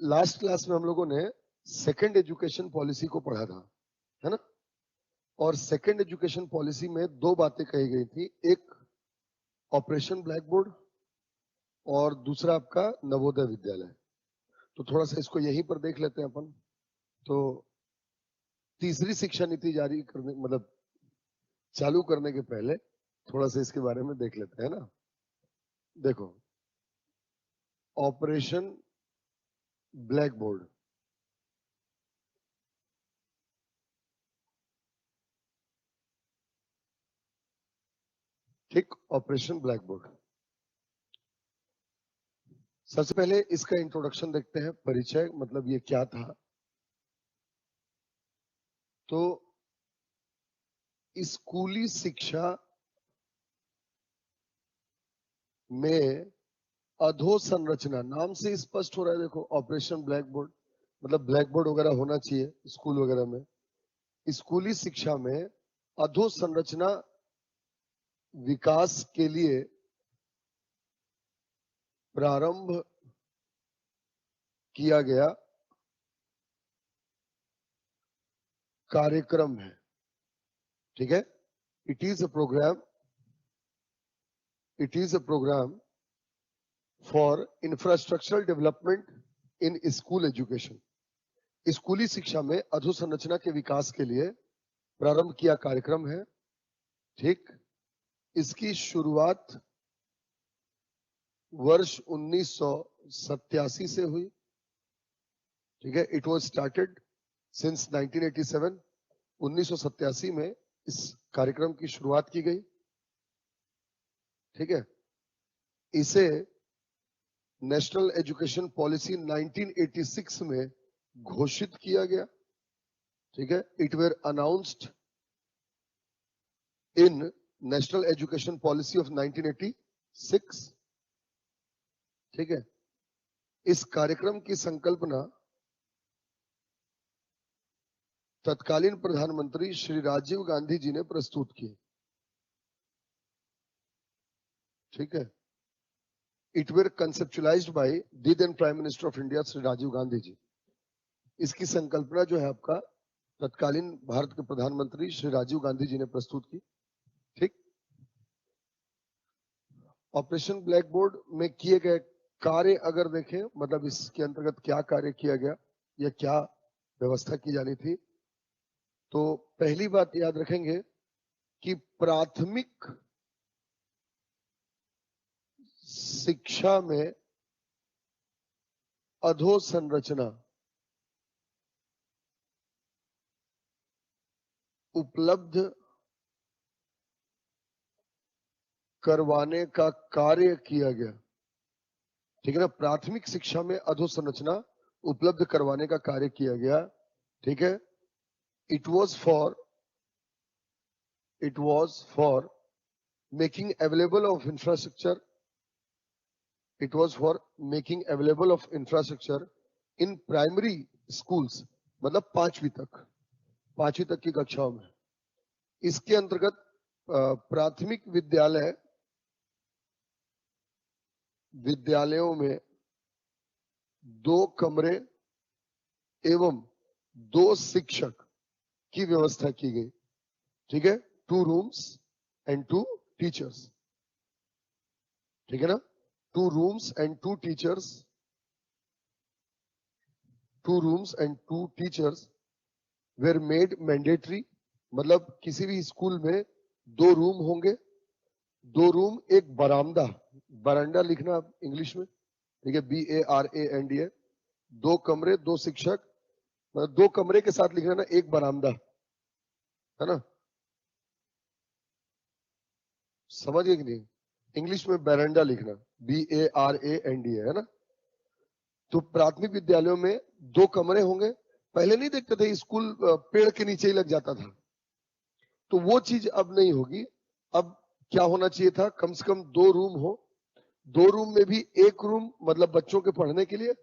Last class में हम लोगों ने सेकंड एजुकेशन पॉलिसी को पढ़ा था, है ना। और सेकंड एजुकेशन पॉलिसी में दो बातें कही गई थी, एक ऑपरेशन ब्लैक बोर्ड और दूसरा आपका नवोदय विद्यालय। तो थोड़ा सा इसको यहीं पर देख लेते हैं अपन। तो तीसरी शिक्षा नीति जारी करने मतलब चालू करने के पहले थोड़ा सा इसके बारे में देख लेते हैं ना। देखो, ऑपरेशन ब्लैक बोर्ड, ठीक, ऑपरेशन ब्लैक बोर्ड। सबसे पहले इसका इंट्रोडक्शन देखते हैं, परिचय, मतलब ये क्या था। तो स्कूली शिक्षा में अधोसंरचना, नाम से स्पष्ट हो रहा है। देखो, ऑपरेशन ब्लैक बोर्ड मतलब ब्लैक बोर्ड वगैरह होना चाहिए स्कूल वगैरह में। स्कूली शिक्षा में अधोसंरचना विकास के लिए प्रारंभ किया गया कार्यक्रम है, ठीक है। It is a programme for infrastructural development in school education. स्कूली शिक्षा में अधोसंरचना के विकास के लिए प्रारंभ किया कार्यक्रम है, ठीक। इसकी शुरुआत वर्ष 1987 से हुई, ठीक है। It was started since 1987। 1987 में इस कार्यक्रम की शुरुआत की गई, ठीक है। इसे नेशनल एजुकेशन पॉलिसी 1986 में घोषित किया गया, ठीक है। It were announced in national education policy of 1986, ठीक है। इस कार्यक्रम की संकल्पना तत्कालीन प्रधानमंत्री श्री राजीव गांधी जी ने प्रस्तुत की, ठीक है। It were conceptualised by the then prime minister of India Shri Rajiv Gandhi ji. इसकी संकल्पना जो है आपका तत्कालीन भारत के प्रधानमंत्री श्री राजीव गांधी जी ने प्रस्तुत की, ठीक। ऑपरेशन ब्लैक बोर्ड में किए गए कार्य अगर देखें, मतलब इसके अंतर्गत क्या कार्य किया गया या क्या व्यवस्था की जानी थी, तो पहली बात याद रखेंगे कि प्राथमिक शिक्षा में अधोसंरचना उपलब्ध करवाने का कार्य किया गया, ठीक है ना। प्राथमिक शिक्षा में अधोसंरचना उपलब्ध करवाने का कार्य किया गया, ठीक है। It was for making available of infrastructure, it was for making available of infrastructure in primary schools, मतलब पांचवी तक की कक्षाओं में। इसके अंतर्गत प्राथमिक विद्यालयों में 2 कमरे एवं 2 शिक्षक की व्यवस्था की गई, ठीक है। 2 रूम्स एंड 2 टीचर्स, ठीक है ना। 2 rooms and 2 teachers, 2 rooms and 2 teachers were made mandatory, मतलब किसी भी स्कूल में 2 रूम होंगे, 2 रूम, एक बरामदा लिखना इंग्लिश में, ठीक है, BARANDA। 2 कमरे, 2 शिक्षक, मतलब 2 कमरे के साथ लिखना ना, एक बरामदा, है ना। समझ गए कि नहीं? इंग्लिश में बरामदा लिखना, BARANDA, है ना। तो प्राथमिक विद्यालयों में 2 कमरे होंगे। पहले नहीं देखते थे स्कूल पेड़ के नीचे ही लग जाता था, तो वो चीज अब नहीं होगी। अब क्या होना चाहिए था, कम से कम 2 रूम हो, 2 रूम में भी एक रूम मतलब बच्चों के पढ़ने के लिए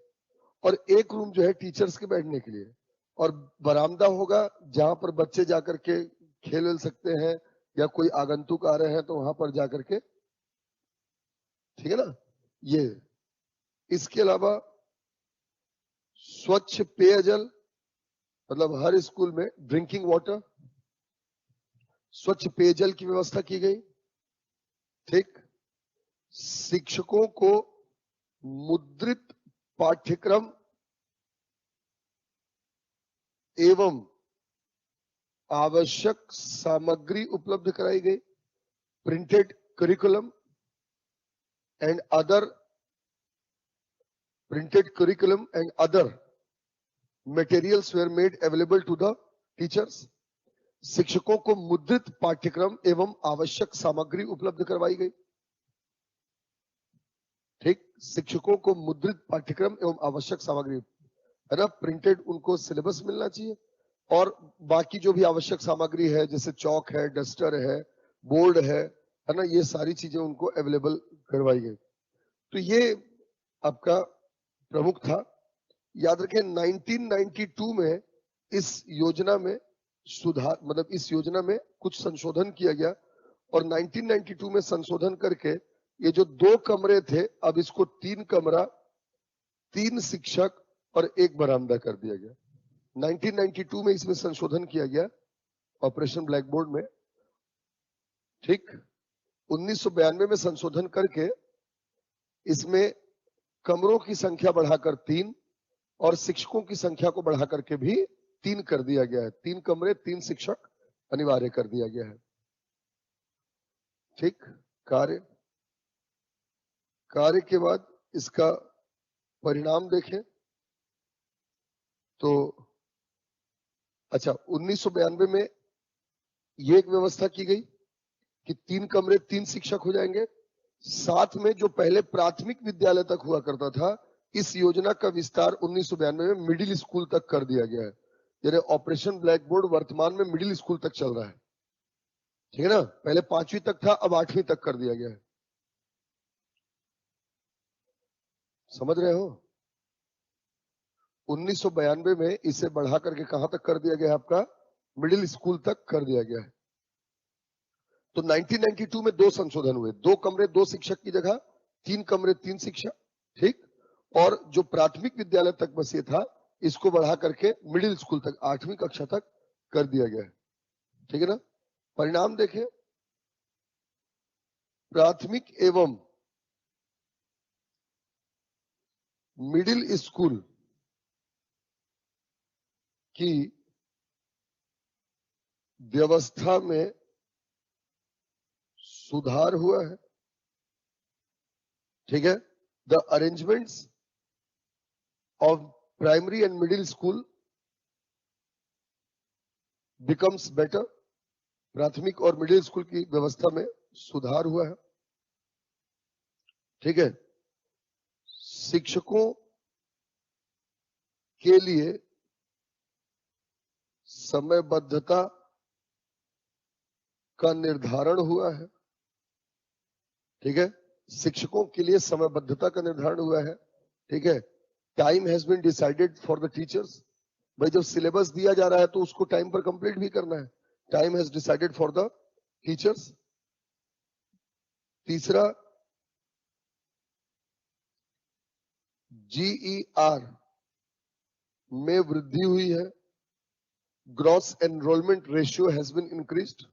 और एक रूम जो है टीचर्स के बैठने के लिए, और बरामदा होगा जहां पर बच्चे जाकर के खेल सकते हैं या कोई आगंतुक आ रहे हैं तो वहां पर जाकर के, ठीक है ना। ये इसके अलावा स्वच्छ पेयजल, मतलब हर स्कूल में ड्रिंकिंग वाटर, स्वच्छ पेयजल की व्यवस्था की गई। ठीक। शिक्षकों को मुद्रित पाठ्यक्रम एवं आवश्यक सामग्री उपलब्ध कराई गई। Printed curriculum and other materials were made available to the teachers. शिक्षकों को मुद्रित पाठ्यक्रम एवं आवश्यक सामग्री उपलब्ध करवाई गई। ठीक। शिक्षकों को मुद्रित पाठ्यक्रम एवं आवश्यक सामग्री, है ना, प्रिंटेड उनको सिलेबस मिलना चाहिए, और बाकी जो भी आवश्यक सामग्री है जैसे चौक है, डस्टर है, बोर्ड है ना, ये सारी चीजें उनको अवेलेबल करवाई गई। तो ये आपका प्रमुख था। याद रखें 1992 में इस योजना में सुधार, मतलब इस योजना में कुछ संशोधन किया गया, और 1992 में संशोधन करके ये जो 2 कमरे थे अब इसको 3 कमरा, 3 शिक्षक और 1 बरामदा कर दिया गया। 1992 में इसमें संशोधन किया गया ऑपरेशन ब्लैक बोर्ड में। ठीक। 1992 में संशोधन करके इसमें कमरों की संख्या बढ़ाकर 3 और शिक्षकों की संख्या को बढ़ा करके भी 3 कर दिया गया है। 3 कमरे 3 शिक्षक अनिवार्य कर दिया गया है। ठीक। कार्य के बाद इसका परिणाम देखें तो अच्छा, 1992 में ये एक व्यवस्था की गई कि 3 कमरे 3 शिक्षक हो जाएंगे। साथ में जो पहले प्राथमिक विद्यालय तक हुआ करता था, इस योजना का विस्तार 1992 में मिडिल स्कूल तक कर दिया गया है। यानी ऑपरेशन ब्लैक बोर्ड वर्तमान में मिडिल स्कूल तक चल रहा है। ठीक है ना, पहले 5वीं तक था, अब 8वीं तक कर दिया गया है। समझ रहे हो? 1992 में इसे बढ़ा करके कहां तक कर दिया गया है? आपका मिडिल स्कूल तक कर दिया गया है। तो 1992 में 2 संशोधन हुए, 2 कमरे 2 शिक्षक की जगह 3 कमरे 3 शिक्षक। ठीक। और जो प्राथमिक विद्यालय तक बस ये था, इसको बढ़ा करके मिडिल स्कूल तक 8वीं कक्षा तक कर दिया गया है। ठीक है ना। परिणाम देखें, प्राथमिक एवं मिडिल स्कूल की व्यवस्था में सुधार हुआ है। ठीक है। The arrangements of primary and middle school becomes better. प्राथमिक और मिडिल स्कूल की व्यवस्था में सुधार हुआ है। ठीक है। शिक्षकों के लिए समयबद्धता का निर्धारण हुआ है। ठीक है। शिक्षकों के लिए समयबद्धता का निर्धारण हुआ है। ठीक है। Time has been decided for the teachers. भाई जब सिलेबस दिया जा रहा है तो उसको टाइम पर कंप्लीट भी करना है। Time has decided for the teachers. तीसरा, GER में वृद्धि हुई है। Gross enrolment ratio has been increased.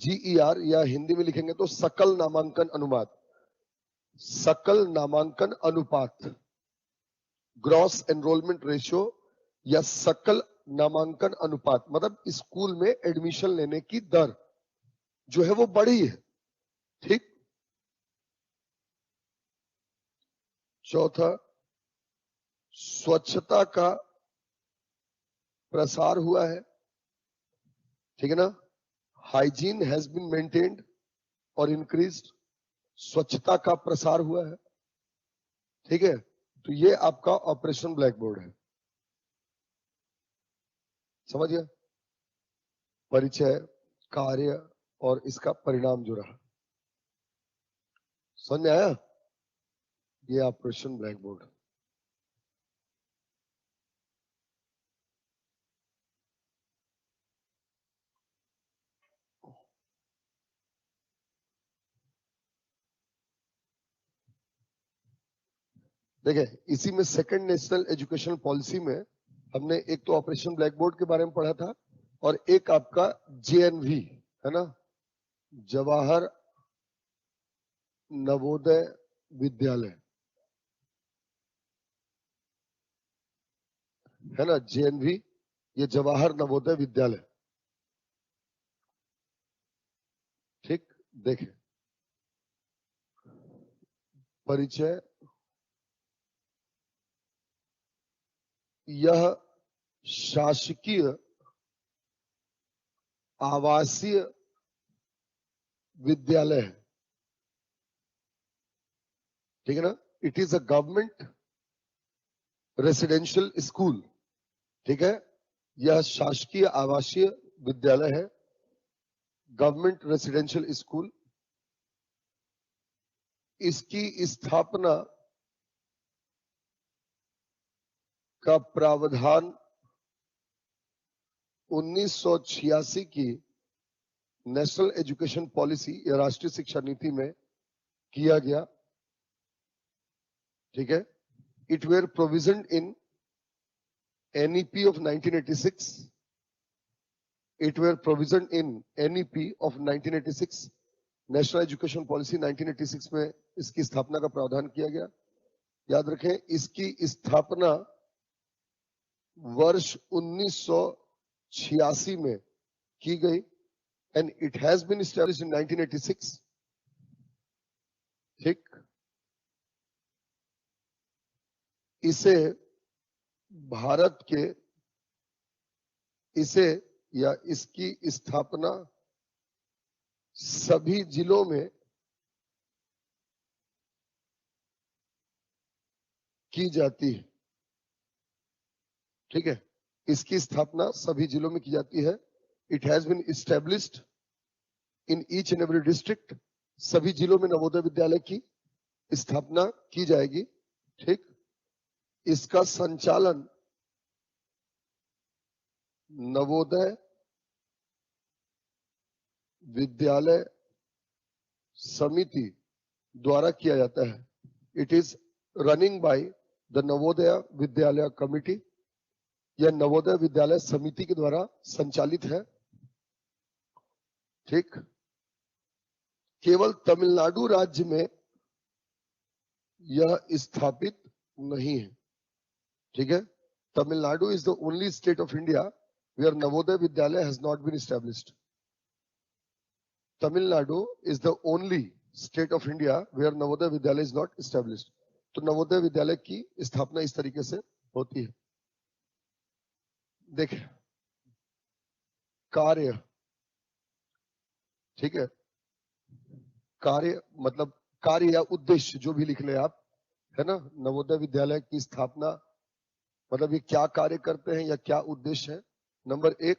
GER या हिंदी में लिखेंगे तो सकल नामांकन अनुपात, सकल नामांकन अनुपात, ग्रॉस एनरोलमेंट रेशियो या सकल नामांकन अनुपात, मतलब स्कूल में एडमिशन लेने की दर जो है वो बढ़ी है। ठीक। चौथा, स्वच्छता का प्रसार हुआ है। ठीक है ना। हाइजीन हैज बीन मेंटेन्ड और इंक्रीज्ड। स्वच्छता का प्रसार हुआ है। ठीक है। तो ये आपका ऑपरेशन ब्लैक बोर्ड है। समझ गया? परिचय, कार्य और इसका परिणाम जो रहा, समझ में आया? ये ऑपरेशन ब्लैक बोर्ड। देखिए, इसी में सेकंड नेशनल एजुकेशन पॉलिसी में हमने एक तो ऑपरेशन ब्लैक बोर्ड के बारे में पढ़ा था और एक आपका JNV है ना, जवाहर नवोदय विद्यालय है ना, JNV, ये जवाहर नवोदय विद्यालय। ठीक, देखें परिचय, यह शासकीय आवासीय विद्यालय है, ठीक है ना। It is a government residential school, ठीक है। यह शासकीय आवासीय विद्यालय है, गवर्नमेंट रेसिडेंशियल स्कूल। इसकी स्थापना का प्रावधान 1986 की नेशनल एजुकेशन पॉलिसी या राष्ट्रीय शिक्षा नीति में किया गया, ठीक है। It were provision in NEP of 1986. It were provision in NEP of 1986, national education policy 1986 में इसकी स्थापना का प्रावधान किया गया। याद रखें, इसकी स्थापना वर्ष 1986 में की गई and it has been established in 1986, ठीक। इसे भारत के या इसकी स्थापना सभी जिलों में की जाती है, ठीक है। इसकी स्थापना सभी जिलों में की जाती है। It has been established in each and every district, सभी जिलों में नवोदय विद्यालय की स्थापना की जाएगी, ठीक। इसका संचालन नवोदय विद्यालय समिति द्वारा किया जाता है। It is running by the Navodaya Vidyalaya committee, यह नवोदय विद्यालय समिति के द्वारा संचालित है, ठीक। केवल तमिलनाडु राज्य में यह स्थापित नहीं है, ठीक है। Tamil Nadu is the only state of India where Navodaya Vidyalaya has not been established. Tamil Nadu is the only state of India where Navodaya Vidyalaya is not established. तो नवोदय विद्यालय की स्थापना इस तरीके से होती है। देखिए, कार्य, ठीक है। कार्य मतलब कार्य या उद्देश्य जो भी लिख ले आप, है ना। नवोदय विद्यालय की स्थापना मतलब ये क्या कार्य करते हैं या क्या उद्देश्य है। नंबर 1,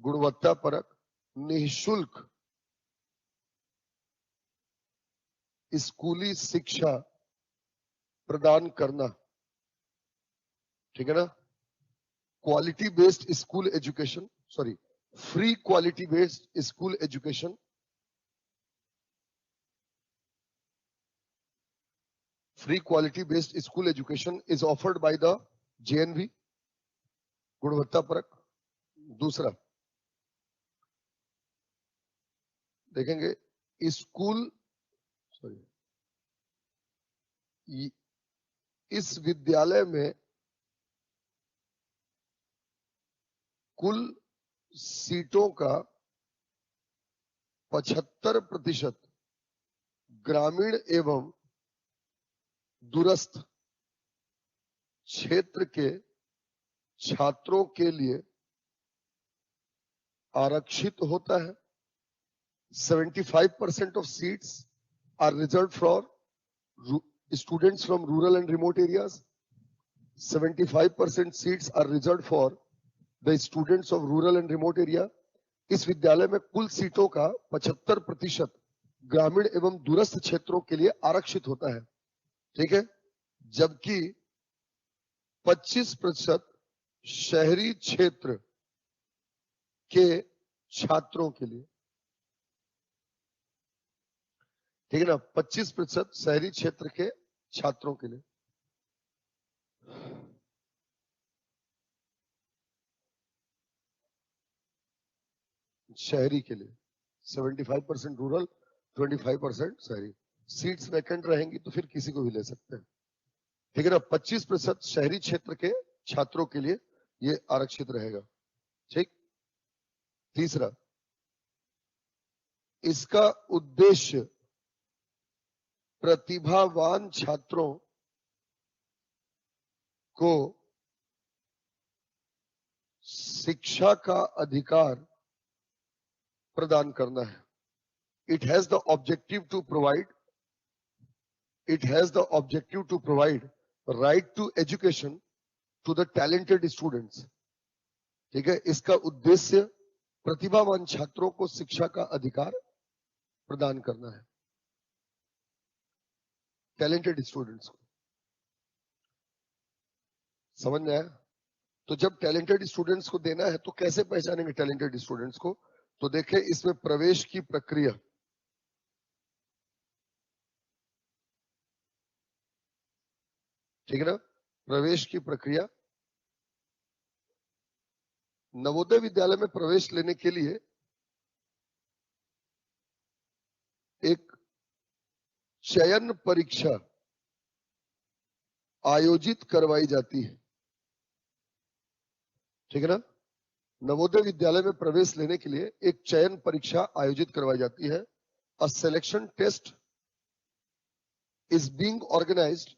गुणवत्ता परक निःशुल्क स्कूली शिक्षा प्रदान करना, ठीक है ना। Quality based school education, sorry, free quality based school education, free quality based school education is offered by the JNV, गुणवत्ता परक। दूसरा देखेंगे, स्कूल, सॉरी, इस विद्यालय में कुल सीटों का 75% ग्रामीण एवं दूरस्थ क्षेत्र के छात्रों के लिए आरक्षित होता है। 75% of seats are reserved for students from rural and remote areas. 75% seats are reserved for the students of rural and remote area. इस विद्यालय में कुल सीटों का 75% ग्रामीण एवं दूरस्थ क्षेत्रों के लिए आरक्षित होता है, ठीक है। जबकि 25% शहरी क्षेत्र के छात्रों के लिए। ठीक है ना, 25% शहरी क्षेत्र के छात्रों के लिए। शहरी के लिए 75% रूरल, 25% शहरी। सीट्स वैकेंट रहेंगी तो फिर किसी को भी ले सकते हैं। ठीक है ना, 25% शहरी क्षेत्र के छात्रों के लिए ये आरक्षित रहेगा। ठीक। तीसरा, इसका उद्देश्य प्रतिभावान छात्रों को शिक्षा का अधिकार प्रदान करना है। It has the objective to provide right to education to the talented students. ठीक है, इसका उद्देश्य प्रतिभावान छात्रों को शिक्षा का अधिकार प्रदान करना है, टैलेंटेड स्टूडेंट्स को। समझ में आया? तो जब टैलेंटेड स्टूडेंट्स को देना है तो कैसे पहचानेंगे टैलेंटेड स्टूडेंट्स को? तो देखें इसमें प्रवेश की प्रक्रिया, ठीक है ना, प्रवेश की प्रक्रिया। नवोदय विद्यालय में प्रवेश लेने के लिए एक चयन परीक्षा आयोजित करवाई जाती है। ठीक है ना, नवोदय विद्यालय में प्रवेश लेने के लिए एक चयन परीक्षा आयोजित करवाई जाती है। A selection test is being organised,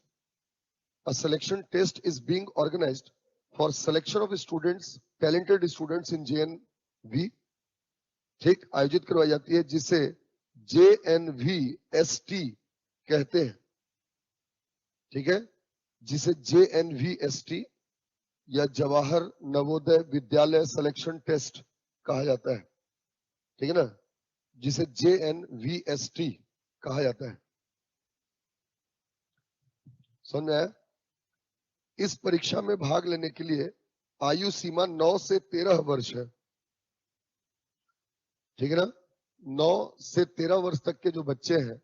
a selection test is being organized for selection of students, talented students in JNV। ठीक, आयोजित करवाई जाती है जिसे JNVST कहते हैं। ठीक है, जिसे JNVST या जवाहर नवोदय विद्यालय सिलेक्शन टेस्ट कहा जाता है। ठीक है ना, जिसे JNVST कहा जाता है। समझ में आया? इस परीक्षा में भाग लेने के लिए आयु सीमा 9 से 13 वर्ष है। ठीक है ना, 9 से 13 वर्ष तक के जो बच्चे हैं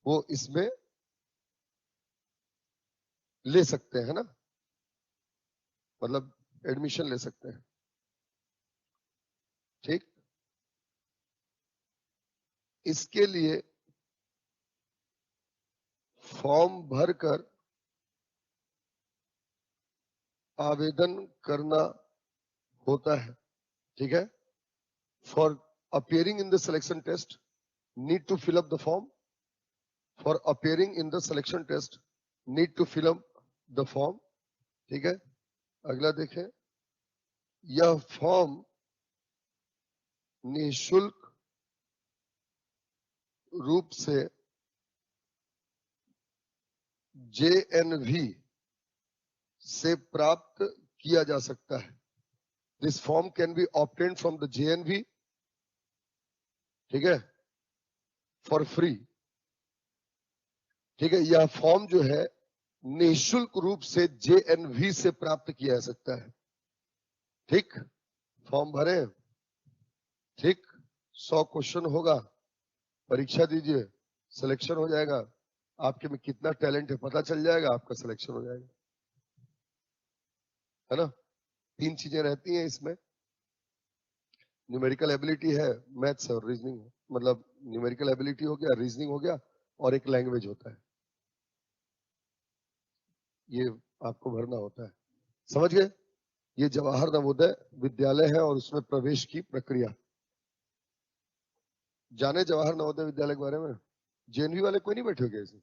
वो इसमें ले सकते हैं ना, मतलब एडमिशन ले सकते हैं। ठीक, इसके लिए फॉर्म भरकर आवेदन करना होता है। ठीक है, for appearing in the selection test need to fill up the form, for appearing in the selection test need to fill up the form। ठीक है, अगला देखें, यह फॉर्म निःशुल्क रूप से JNV से प्राप्त किया जा सकता है। This form can be obtained from the JNV, ठीक है, फॉर फ्री। ठीक है, यह फॉर्म जो है निःशुल्क रूप से JNV से प्राप्त किया जा सकता है। ठीक, फॉर्म भरे, ठीक, 100 क्वेश्चन होगा, परीक्षा दीजिए, सिलेक्शन हो जाएगा, आपके में कितना टैलेंट है पता चल जाएगा, आपका सिलेक्शन हो जाएगा। है ना, 3 चीजें रहती हैं इसमें, न्यूमेरिकल एबिलिटी है, मैथ्स और रीजनिंग, मतलब न्यूमेरिकल एबिलिटी हो गया, रीजनिंग हो गया, और एक लैंग्वेज होता है, ये आपको भरना होता है। समझ गए? ये जवाहर नवोदय विद्यालय है और उसमें प्रवेश की प्रक्रिया। जाने जवाहर नवोदय विद्यालय के बारे में? JNV वाले कोई नहीं बैठे हो गए इसमें?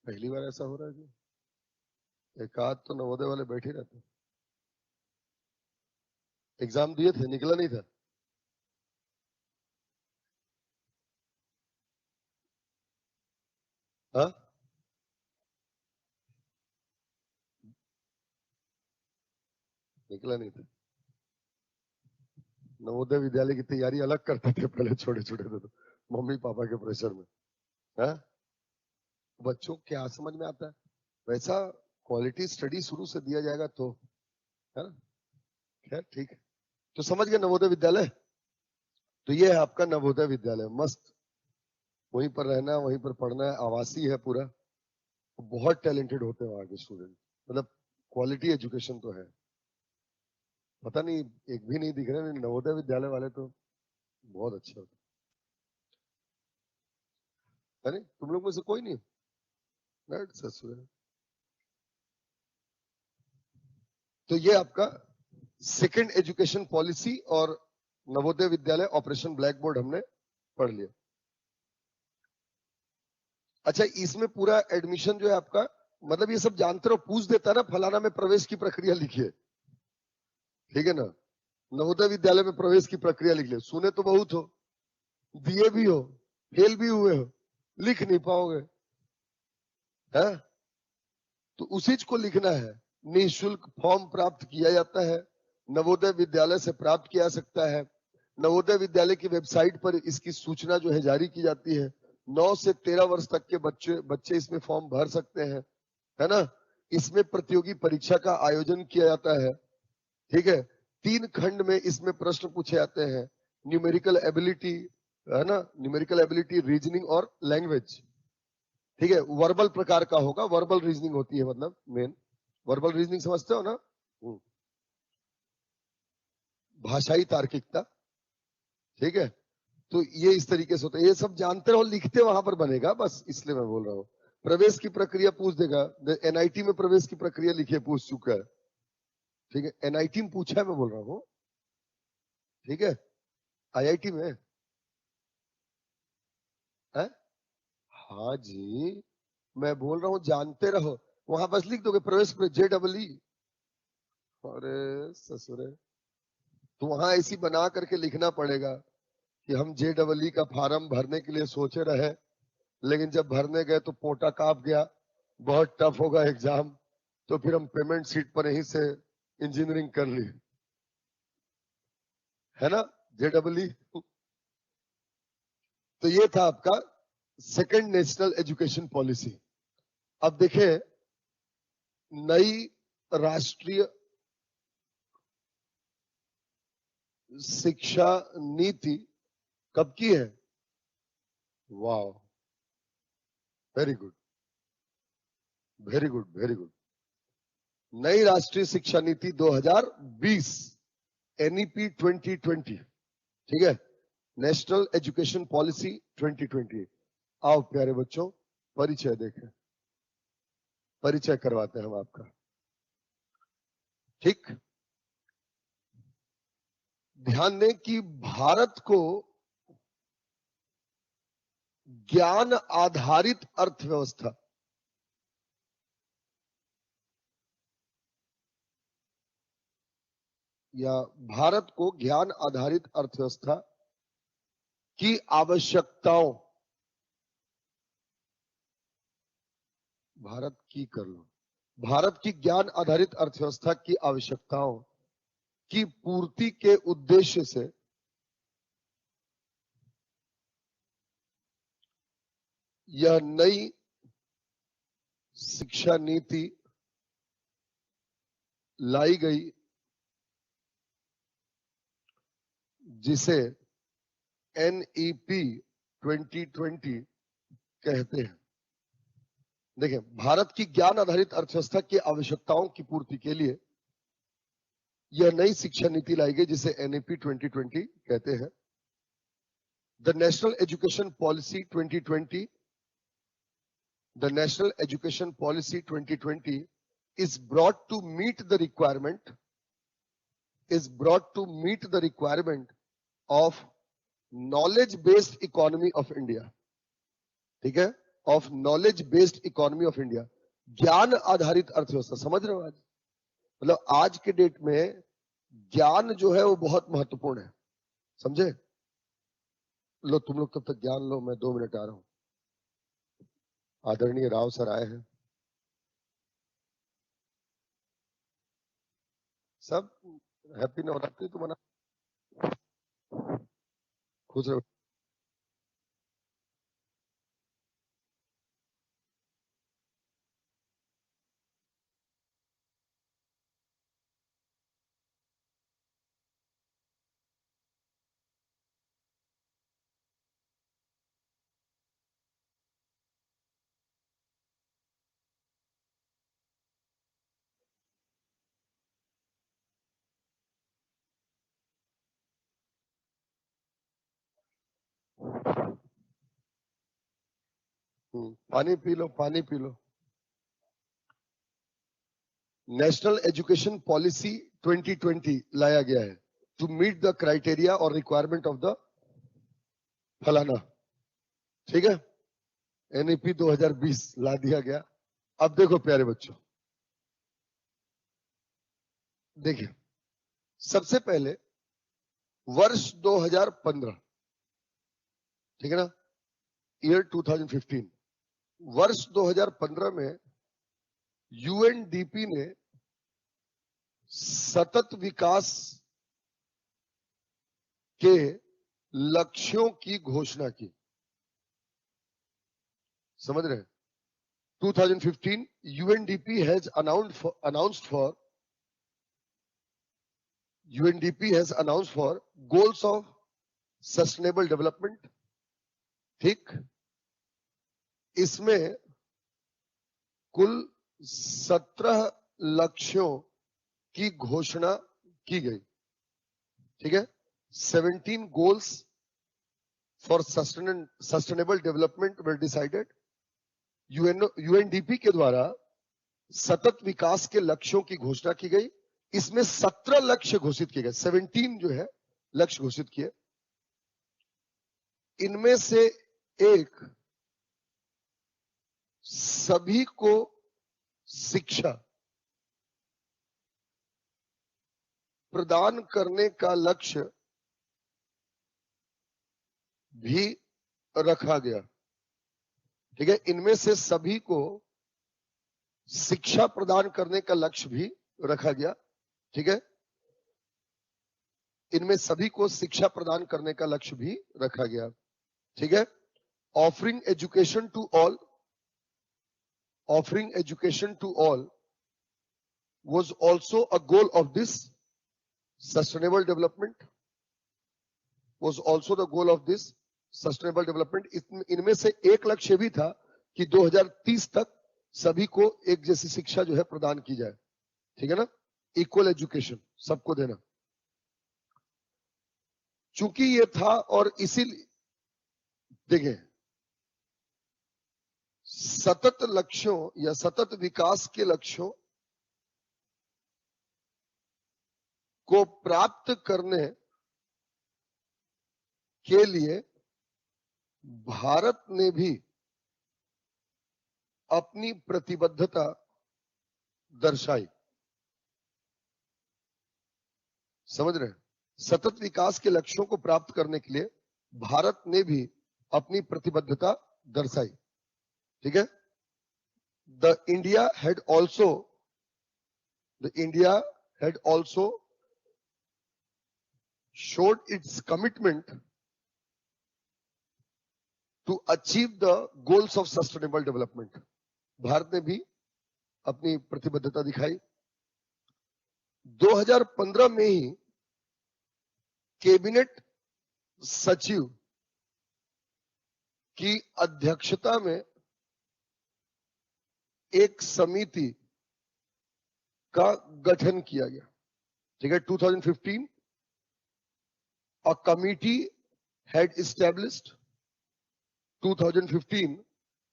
पहली बार ऐसा हो रहा है कि एक आध तो नवोदय वाले बैठे रहते। एग्जाम दिए थे, निकला नहीं था? हाँ, निकला नहीं था। नवोदय विद्यालय की तैयारी अलग करते थे पहले, छोटे छोटे थे तो मम्मी पापा के प्रेशर में। हाँ, बच्चों क्या समझ में आता है, वैसा क्वालिटी स्टडी शुरू से दिया जाएगा तो, है ना। खैर ठीक है, तो समझ गए नवोदय विद्यालय। तो ये है आपका नवोदय विद्यालय, मस्त वहीं पर रहना, वहीं पर पढ़ना है, आवासीय है पूरा। बहुत टैलेंटेड होते हैं वहां के स्टूडेंट, मतलब क्वालिटी एजुकेशन तो है। पता नहीं एक भी नहीं दिख रहे हैं, नवोदय विद्यालय वाले तो बहुत अच्छे होते हैं। अरे तुम लोग में से कोई नहीं? राइट ससुर। तो ये आपका सेकंड एजुकेशन पॉलिसी और Navodaya Vidyalaya operation black board हमने पढ़ लिया। अच्छा, इसमें पूरा एडमिशन जो है आपका, मतलब ये सब जानते रहो, पूछ देता है ना फलाना में प्रवेश की प्रक्रिया लिखिए, ठीक है ना। नवोदय विद्यालय में प्रवेश की प्रक्रिया लिख ले, सुने तो बहुत हो, दिए भी हो, फेल भी हुए हो, लिख नहीं पाओगे, है? तो उसी को लिखना है। निःशुल्क फॉर्म प्राप्त किया जाता है, नवोदय विद्यालय से प्राप्त किया जा सकता है। नवोदय विद्यालय की वेबसाइट पर इसकी सूचना जो है जारी की जाती है। 9 से 13 वर्ष तक के बच्चे बच्चे इसमें फॉर्म भर सकते हैं, है ना। इसमें प्रतियोगी परीक्षा का आयोजन किया जाता है, ठीक है। 3 खंड में इसमें प्रश्न पूछे जाते हैं, न्यूमेरिकल एबिलिटी, है ना, न्यूमेरिकल एबिलिटी, रीजनिंग और लैंग्वेज, ठीक है। वर्बल प्रकार का होगा, वर्बल रीजनिंग होती है, मतलब मेन वर्बल रीजनिंग समझते हो ना। भाषाई तार्किकता, ठीक है। तो ये इस तरीके से होता है, ये सब जानते रहो, लिखते वहां पर बनेगा, बस इसलिए मैं बोल रहा हूँ। प्रवेश की प्रक्रिया पूछ देगा, एनआईटी में प्रवेश की प्रक्रिया लिखिए, पूछ चुका है, ठीक है। एनआईटी में पूछा है, मैं बोल रहा हूँ, ठीक है। आईआईटी में है। हाँ जी, मैं बोल रहा हूँ जानते रहो, वहां बस लिख दोगे प्रवेश पर JEE। अरे ससुरे, तो वहां ऐसी बना करके लिखना पड़ेगा कि हम JEE का फार्म भरने के लिए सोचे रहे, लेकिन जब भरने गए तो पोटा कांप गया, बहुत टफ होगा एग्जाम, तो फिर हम पेमेंट सीट पर यहीं से इंजीनियरिंग कर ली, है ना, JEE। तो ये था आपका सेकंड नेशनल एजुकेशन पॉलिसी। अब देखें, नई राष्ट्रीय शिक्षा नीति कब की है? वाह, very good, very good, very good. नई राष्ट्रीय शिक्षा नीति 2020, NEP 2020, ठीक है, नेशनल एजुकेशन पॉलिसी 2020। आओ प्यारे बच्चों, परिचय देखें, परिचय करवाते हैं हम आपका, ठीक। ध्यान दें कि भारत को ज्ञान आधारित अर्थव्यवस्था, या भारत को ज्ञान आधारित अर्थव्यवस्था की आवश्यकताओं, भारत की कर लो, भारत की ज्ञान आधारित अर्थव्यवस्था की आवश्यकताओं की पूर्ति के उद्देश्य से यह नई शिक्षा नीति लाई गई, जिसे NEP 2020 कहते हैं। देखिए, भारत की ज्ञान आधारित अर्थव्यवस्था की आवश्यकताओं की पूर्ति के लिए यह नई शिक्षा नीति लाई गई, जिसे NEP 2020 कहते हैं। The national education policy 2020, the national education policy 2020 is brought to meet the requirement, is brought to meet the requirement of knowledge based economy of India, ठीक है, of knowledge based economy of India, ज्ञान आधारित अर्थव्यवस्था। समझ रहे हो, आज मतलब आज के डेट में ज्ञान जो है वो बहुत महत्वपूर्ण है, समझे। लो तुम लोग तब तक ज्ञान लो, मैं 2 मिनट आ रहा हूं। आदरणीय राव सर आए हैं, सब हैप्पी नवरात्रि तो मना, खुश रहो। पानी पी लो, पानी P low. National education policy 2020 लाया गया है टू मीट द क्राइटेरिया और रिक्वायरमेंट ऑफ द फलाना, ठीक है। एनईपी 2020 ला दिया गया। अब देखो प्यारे बच्चों, देखिए सबसे पहले वर्ष 2015, ठीक है ना, ईयर 2015, वर्ष 2015 में यूएनडीपी ने सतत विकास के लक्ष्यों की घोषणा की। समझ रहे हैं? 2015 UNDP has announced for goals of sustainable development, ठीक। इसमें कुल 17 लक्ष्यों की घोषणा की गई, ठीक है। 17 goals for sustainable development were decided. UNDP के द्वारा सतत विकास के लक्ष्यों की घोषणा की गई। इसमें 17 लक्ष्य घोषित किए गए, 17 जो है लक्ष्य घोषित किए। इनमें से एक सभी को शिक्षा प्रदान करने का लक्ष्य भी रखा गया, ठीक है। इनमें से सभी को शिक्षा प्रदान करने का लक्ष्य भी रखा गया, ठीक है। इनमें सभी को शिक्षा प्रदान करने का लक्ष्य भी रखा गया, ठीक है। Offering education to all was also a goal of this sustainable development, इनमें से एक लक्ष्य भी था कि 2030 तक सभी को एक जैसी शिक्षा जो है प्रदान की जाए, ठीक है ना, इक्वल एजुकेशन सबको देना। चूंकि ये था और इसीलिए देखिए सतत लक्ष्यों या सतत विकास के लक्ष्यों को प्राप्त करने के लिए भारत ने भी अपनी प्रतिबद्धता दर्शाई। समझ रहे हैं? सतत विकास के लक्ष्यों को प्राप्त करने के लिए भारत ने भी अपनी प्रतिबद्धता दर्शाई, ठीक है। The India had also showed its commitment to achieve the goals of sustainable development. Bharat ने भी अपनी प्रतिबद्धता दिखाई। 2015 में ही कैबिनेट सचिव की अध्यक्षता में एक समिति का गठन किया गया, ठीक है। 2015 a committee had established 2015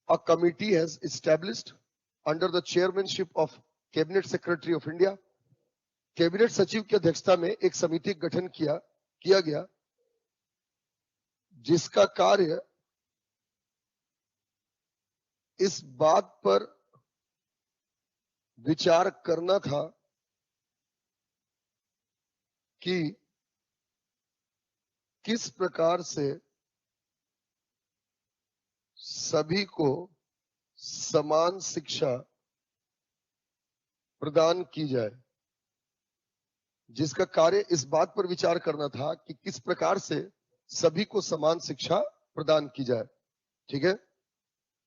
a committee has established under the chairmanship of cabinet secretary of India। Cabinet सचिव की अध्यक्षता में एक समिति गठन किया गया जिसका कार्य इस बात पर विचार करना था कि किस प्रकार से सभी को समान शिक्षा प्रदान की जाए, जिसका कार्य इस बात पर विचार करना था कि किस प्रकार से सभी को समान शिक्षा प्रदान की जाए, ठीक है।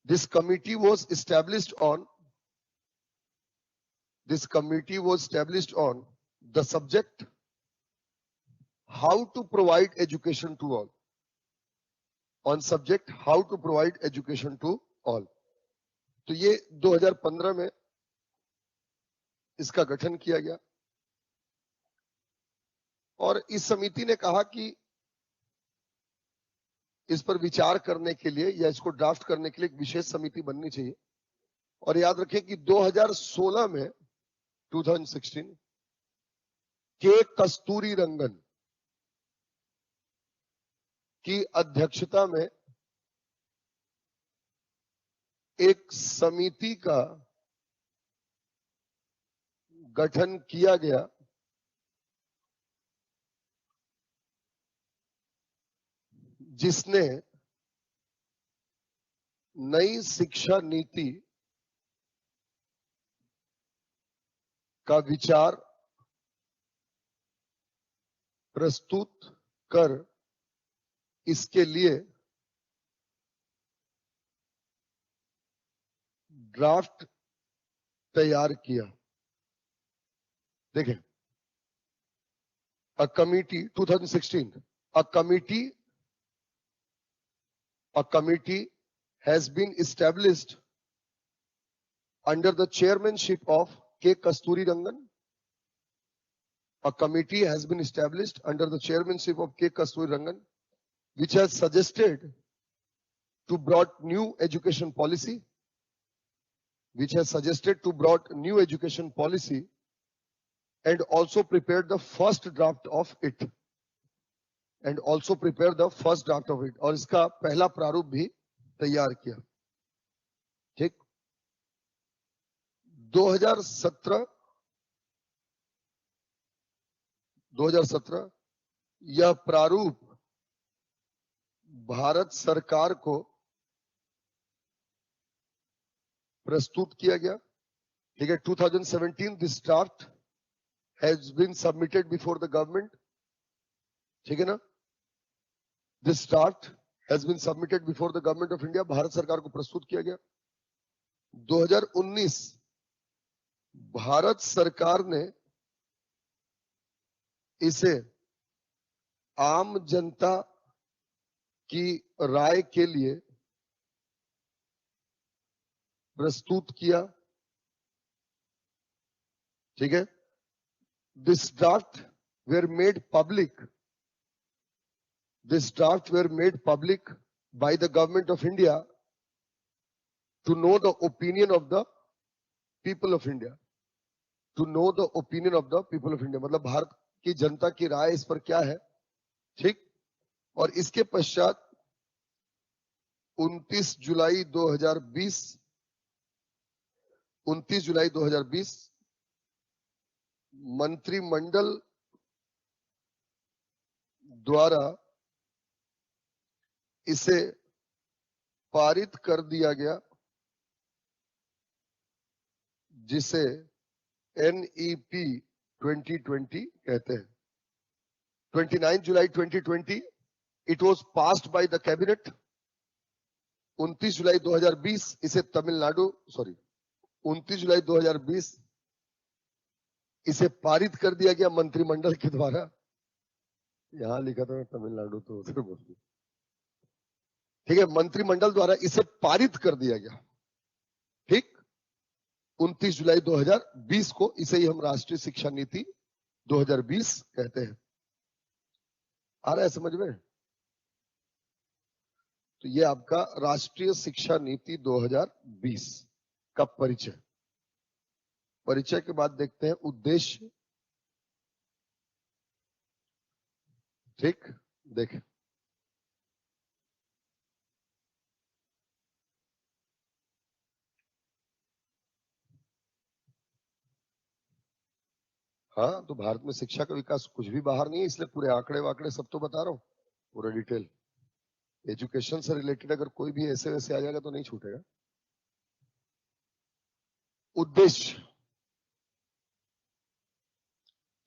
This committee was established on the subject how to provide education to all, तो ये 2015 में इसका गठन किया गया और इस समिति ने कहा कि इस पर विचार करने के लिए या इसको ड्राफ्ट करने के लिए एक विशेष समिति बननी चाहिए। और याद रखें कि 2016 में 2016 के कस्तूरी रंगन की अध्यक्षता में एक समिति का गठन किया गया जिसने नई शिक्षा नीति का विचार प्रस्तुत कर इसके लिए ड्राफ्ट तैयार किया। देखें, a committee 2016 a committee has been established under the chairmanship of K. Kasturi Rangan. A committee has been established under the chairmanship of K. Kasturi Rangan, which has suggested to brought new education policy, and also prepared the first draft of it. और इसका पहला प्रारूप भी तैयार किया। ठीक, 2017 यह प्रारूप भारत सरकार को प्रस्तुत किया गया। ठीक है, 2017 this draft has been submitted before the government. ठीक है ना, this draft has been submitted before the government of India. Bharat सरकार को प्रस्तुत किया गया। 2019 भारत सरकार ने इसे आम जनता की राय के लिए प्रस्तुत किया। ठीक है, This draft were made public by the government of India to know the opinion of the people of India. मतलब भारत की जनता की राय इस पर क्या है। ठीक, और इसके पश्चात 29 जुलाई 2020 मंत्रिमंडल द्वारा इसे पारित कर दिया गया, जिसे NEP 2020 कहते हैं। 29 जुलाई 2020 it was passed by the cabinet. 29 जुलाई 2020 इसे 29 जुलाई 2020 इसे पारित कर दिया गया मंत्रिमंडल के द्वारा। यहां लिखा था तमिलनाडु, तो उधर बोल दिया। ठीक है, मंत्रिमंडल द्वारा इसे पारित कर दिया गया। ठीक, 29 जुलाई 2020 को, इसे ही हम राष्ट्रीय शिक्षा नीति 2020 कहते हैं। आ रहा है समझ में? तो ये आपका राष्ट्रीय शिक्षा नीति 2020 का परिचय के बाद देखते हैं उद्देश्य। ठीक, देखें, हाँ, तो भारत में शिक्षा का विकास कुछ भी बाहर नहीं है, इसलिए पूरे आंकड़े वाकड़े सब तो बता रहा हूं, पूरा डिटेल। एजुकेशन से रिलेटेड अगर कोई भी ऐसे वैसे आ जाएगा तो नहीं छूटेगा। उद्देश्य,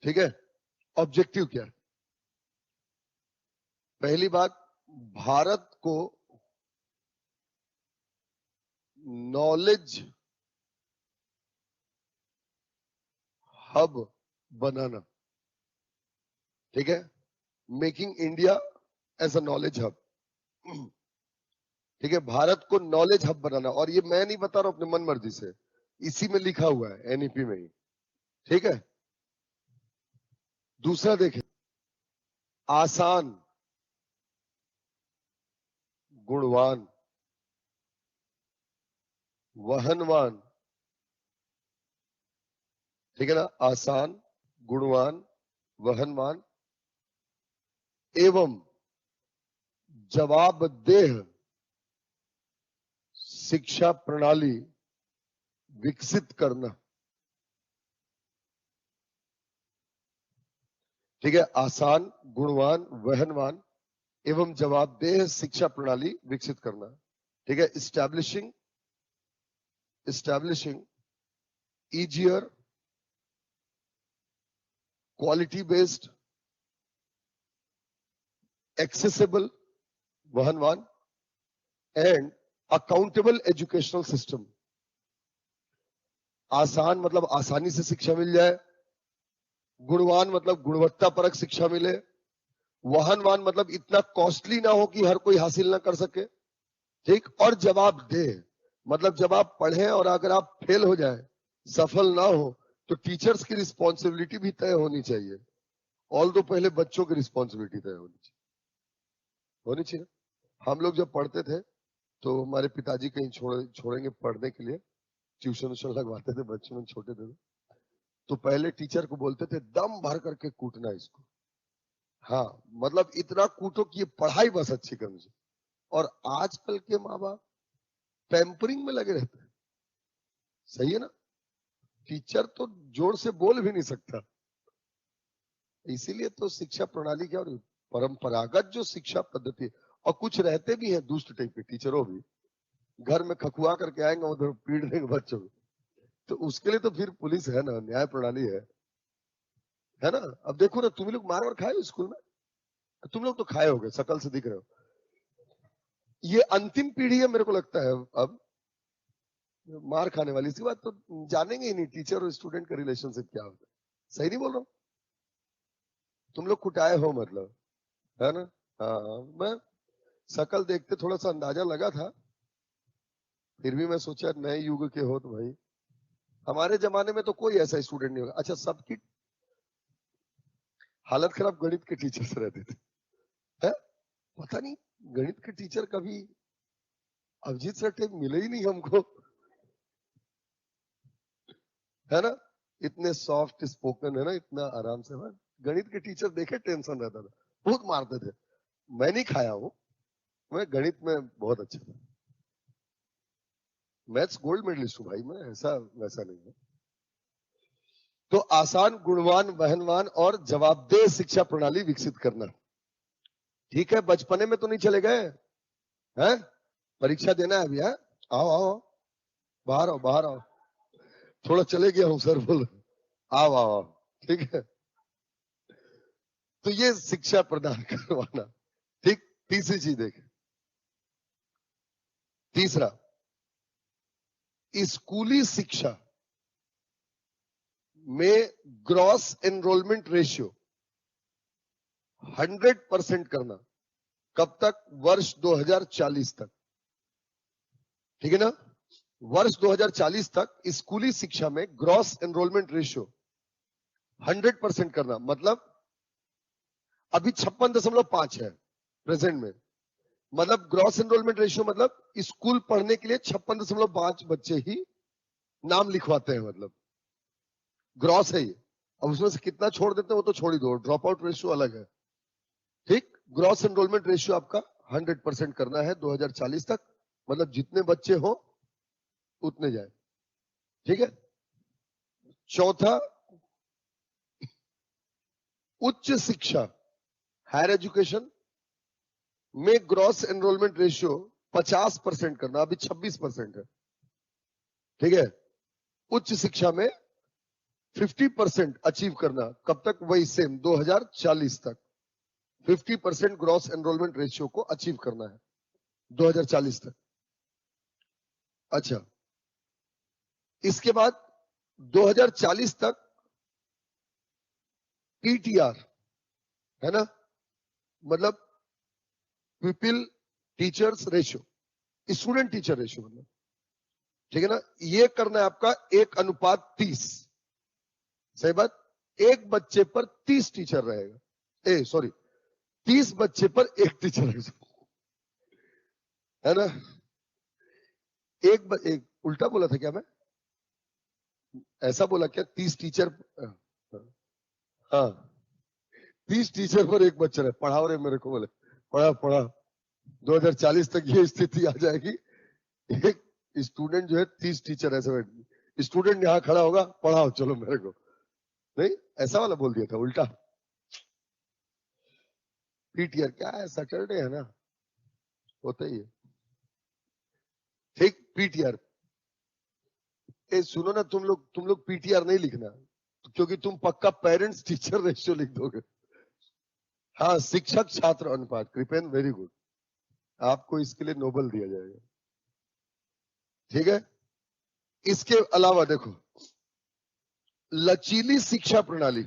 ठीक है, ऑब्जेक्टिव क्या है? पहली बात, भारत को नॉलेज हब बनाना। ठीक है, making India as a knowledge hub. ठीक है, भारत को नॉलेज हब बनाना, और ये मैं नहीं बता रहा हूं अपने मन मर्जी से, इसी में लिखा हुआ है एनईपी में ही। ठीक है, दूसरा देखें, आसान गुणवान, वहनवान, ठीक है ना, आसान, गुणवान, वहनवान एवं जवाबदेह शिक्षा प्रणाली विकसित करना। ठीक है, आसान, गुणवान, वहनवान एवं जवाबदेह शिक्षा प्रणाली विकसित करना। ठीक है, establishing easier quality based accessible वहनवान एंड अकाउंटेबल एजुकेशनल सिस्टम। आसान मतलब आसानी से शिक्षा मिल जाए, गुणवान मतलब गुणवत्ता परक शिक्षा मिले, वहनवान मतलब इतना कॉस्टली ना हो कि हर कोई हासिल ना कर सके। ठीक, और जवाबदेह मतलब जब आप पढ़ें और अगर आप फेल हो जाए, सफल ना हो, तो टीचर्स की रिस्पॉन्सिबिलिटी भी तय होनी चाहिए। ऑल दो पहले बच्चों की रिस्पॉन्सिबिलिटी तय होनी चाहिए। हम लोग जब पढ़ते थे तो हमारे पिताजी कहीं छोड़ेंगे पढ़ने के लिए, ट्यूशन लगवाते थे, बच्चों में छोटे थे, तो पहले टीचर को बोलते थे दम भर करके कूटना इसको। हाँ, मतलब इतना कूटो कि ये पढ़ाई बस अच्छी करनी चाहिए। और आजकल के माँ बाप पैम्परिंग में लगे रहते हैं। सही है ना, टीचर तो जोर से बोल भी नहीं सकता। इसीलिए तो शिक्षा प्रणाली क्या, और परंपरागत जो शिक्षा पद्धति, और कुछ रहते भी हैं दुष्ट टाइप के टीचरों भी, घर में खकुआ करके आएंगे, उधर पीट देंगे बच्चों को। तो उसके लिए तो फिर पुलिस है ना, न्याय प्रणाली है ना। अब देखो ना, तुम लोग मार खाए हो स्कूल में, तुम लोग तो खाए होगे, शकल से दिख रहे हो। ये अंतिम पीढ़ी है मेरे को लगता है अब मार खाने वाली। इसी बात तो जानेंगे ही नहीं टीचर और स्टूडेंट का रिलेशनशिप क्या होता है। सही नहीं बोल रहा हूँ? तुम लोग कुटाए हो मतलब, है ना। हाँ, मैं शकल देखते थोड़ा सा अंदाजा लगा था, फिर भी मैं सोचा नए युग के हो तो भाई, हमारे जमाने में तो कोई ऐसा स्टूडेंट नहीं होगा। अच्छा, सबकी हालत खराब गणित के टीचर से रहते थे, है? पता नहीं गणित के टीचर कभी अभिजीत सर टाइप मिले ही नहीं हमको, है ना। इतने सॉफ्ट स्पोकन, है ना, इतना आराम से। मैं गणित के टीचर देखे टेंशन रहता था, बहुत मारते थे। मैं नहीं खाया हूं, मैं गणित में बहुत अच्छा था, मैथ्स गोल्ड मेडलिस्ट हूं भाई मैं, ऐसा वैसा नहीं है। तो आसान, गुणवान, वहनवान और जवाबदेह शिक्षा प्रणाली विकसित करना। ठीक है, बचपने में तो नहीं चले गए हैं, परीक्षा देना है भैया, आओ आओ बाहर आओ, बाहर आओ। थोड़ा चले गया हूं सर, बोल आओ आओ आओ। ठीक है, तो ये शिक्षा प्रदान करवाना। ठीक, तीसरी चीज देख, तीसरा, स्कूली शिक्षा में ग्रॉस एनरोलमेंट रेशियो 100% करना। कब तक? वर्ष 2040 तक। ठीक है ना, वर्ष 2040 तक स्कूली शिक्षा में ग्रॉस एनरोलमेंट रेशियो 100% करना। मतलब अभी 56.5 है प्रेजेंट में, मतलब ग्रॉस एनरोलमेंट रेशियो मतलब स्कूल पढ़ने के लिए 56.5 बच्चे ही नाम लिखवाते हैं, मतलब ग्रॉस है ये। अब उसमें से कितना छोड़ देते हैं वो तो छोड़ ही दो, ड्रॉप आउट रेशियो अलग है। ठीक, ग्रॉस एनरोलमेंट रेशियो आपका 100% करना है 2040 तक, मतलब जितने बच्चे हो उतने जाए। ठीक है, चौथा, उच्च शिक्षा हायर एजुकेशन में ग्रॉस एनरोलमेंट रेशियो 50% करना, अभी 26% है। ठीक है, उच्च शिक्षा में 50% अचीव करना। कब तक? वही सेम 2040 तक 50% ग्रॉस एनरोलमेंट रेशियो को अचीव करना है 2040 तक। अच्छा, इसके बाद 2040 तक पीटीआर, है ना, मतलब people teachers ratio, student teacher ratio, मतलब ठीक है ना, ये करना है आपका 1:30। सही बात, एक बच्चे पर 30 टीचर रहेगा, 30 बच्चे पर एक टीचर रहेगा। है ना? एक उल्टा बोला था क्या मैं? ऐसा बोला क्या? 30 टीचर, हाँ 30 टीचर पर एक बच्चा है, पढ़ाओ रे मेरे को, बोले पढ़ा पढ़ा। 2040 तक ये स्थिति आ जाएगी, एक स्टूडेंट जो है 30 टीचर ऐसे बैठ, स्टूडेंट यहाँ खड़ा होगा, पढ़ाओ चलो मेरे को। नहीं, ऐसा वाला बोल दिया था उल्टा। पीटीआर क्या है? सैटरडे है ना, होता ही है। ठीक, पीटीआर। ए सुनो ना, तुम लोग पीटीआर नहीं लिखना, क्योंकि तुम पक्का पेरेंट्स टीचर रेशियो लिख दोगे। हाँ, शिक्षक छात्र अनुपात, कृपेन वेरी गुड, आपको इसके लिए नोबल दिया जाएगा। ठीक है, इसके अलावा देखो, लचीली शिक्षा प्रणाली,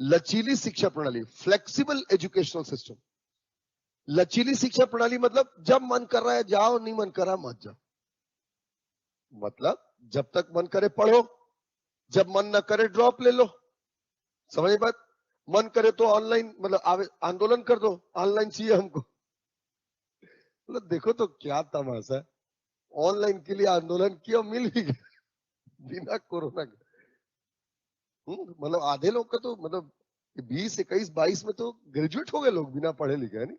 लचीली शिक्षा प्रणाली, फ्लेक्सिबल एजुकेशनल सिस्टम। लचीली शिक्षा प्रणाली मतलब जब मन कर रहा है जाओ, नहीं मन कर रहा मत जाओ। मतलब जब तक मन करे पढ़ो, जब मन ना करे ड्रॉप ले लो। समझ बात? मन करे तो ऑनलाइन, मतलब आंदोलन कर दो, ऑनलाइन चाहिए हमको। मतलब देखो तो क्या तमाशा है, ऑनलाइन के लिए आंदोलन किया, मिल भी गया बिना कोरोना के। मतलब आधे लोग का तो, मतलब 20, 21, 22 में तो ग्रेजुएट हो गए लोग बिना पढ़े लिखे, है नहीं?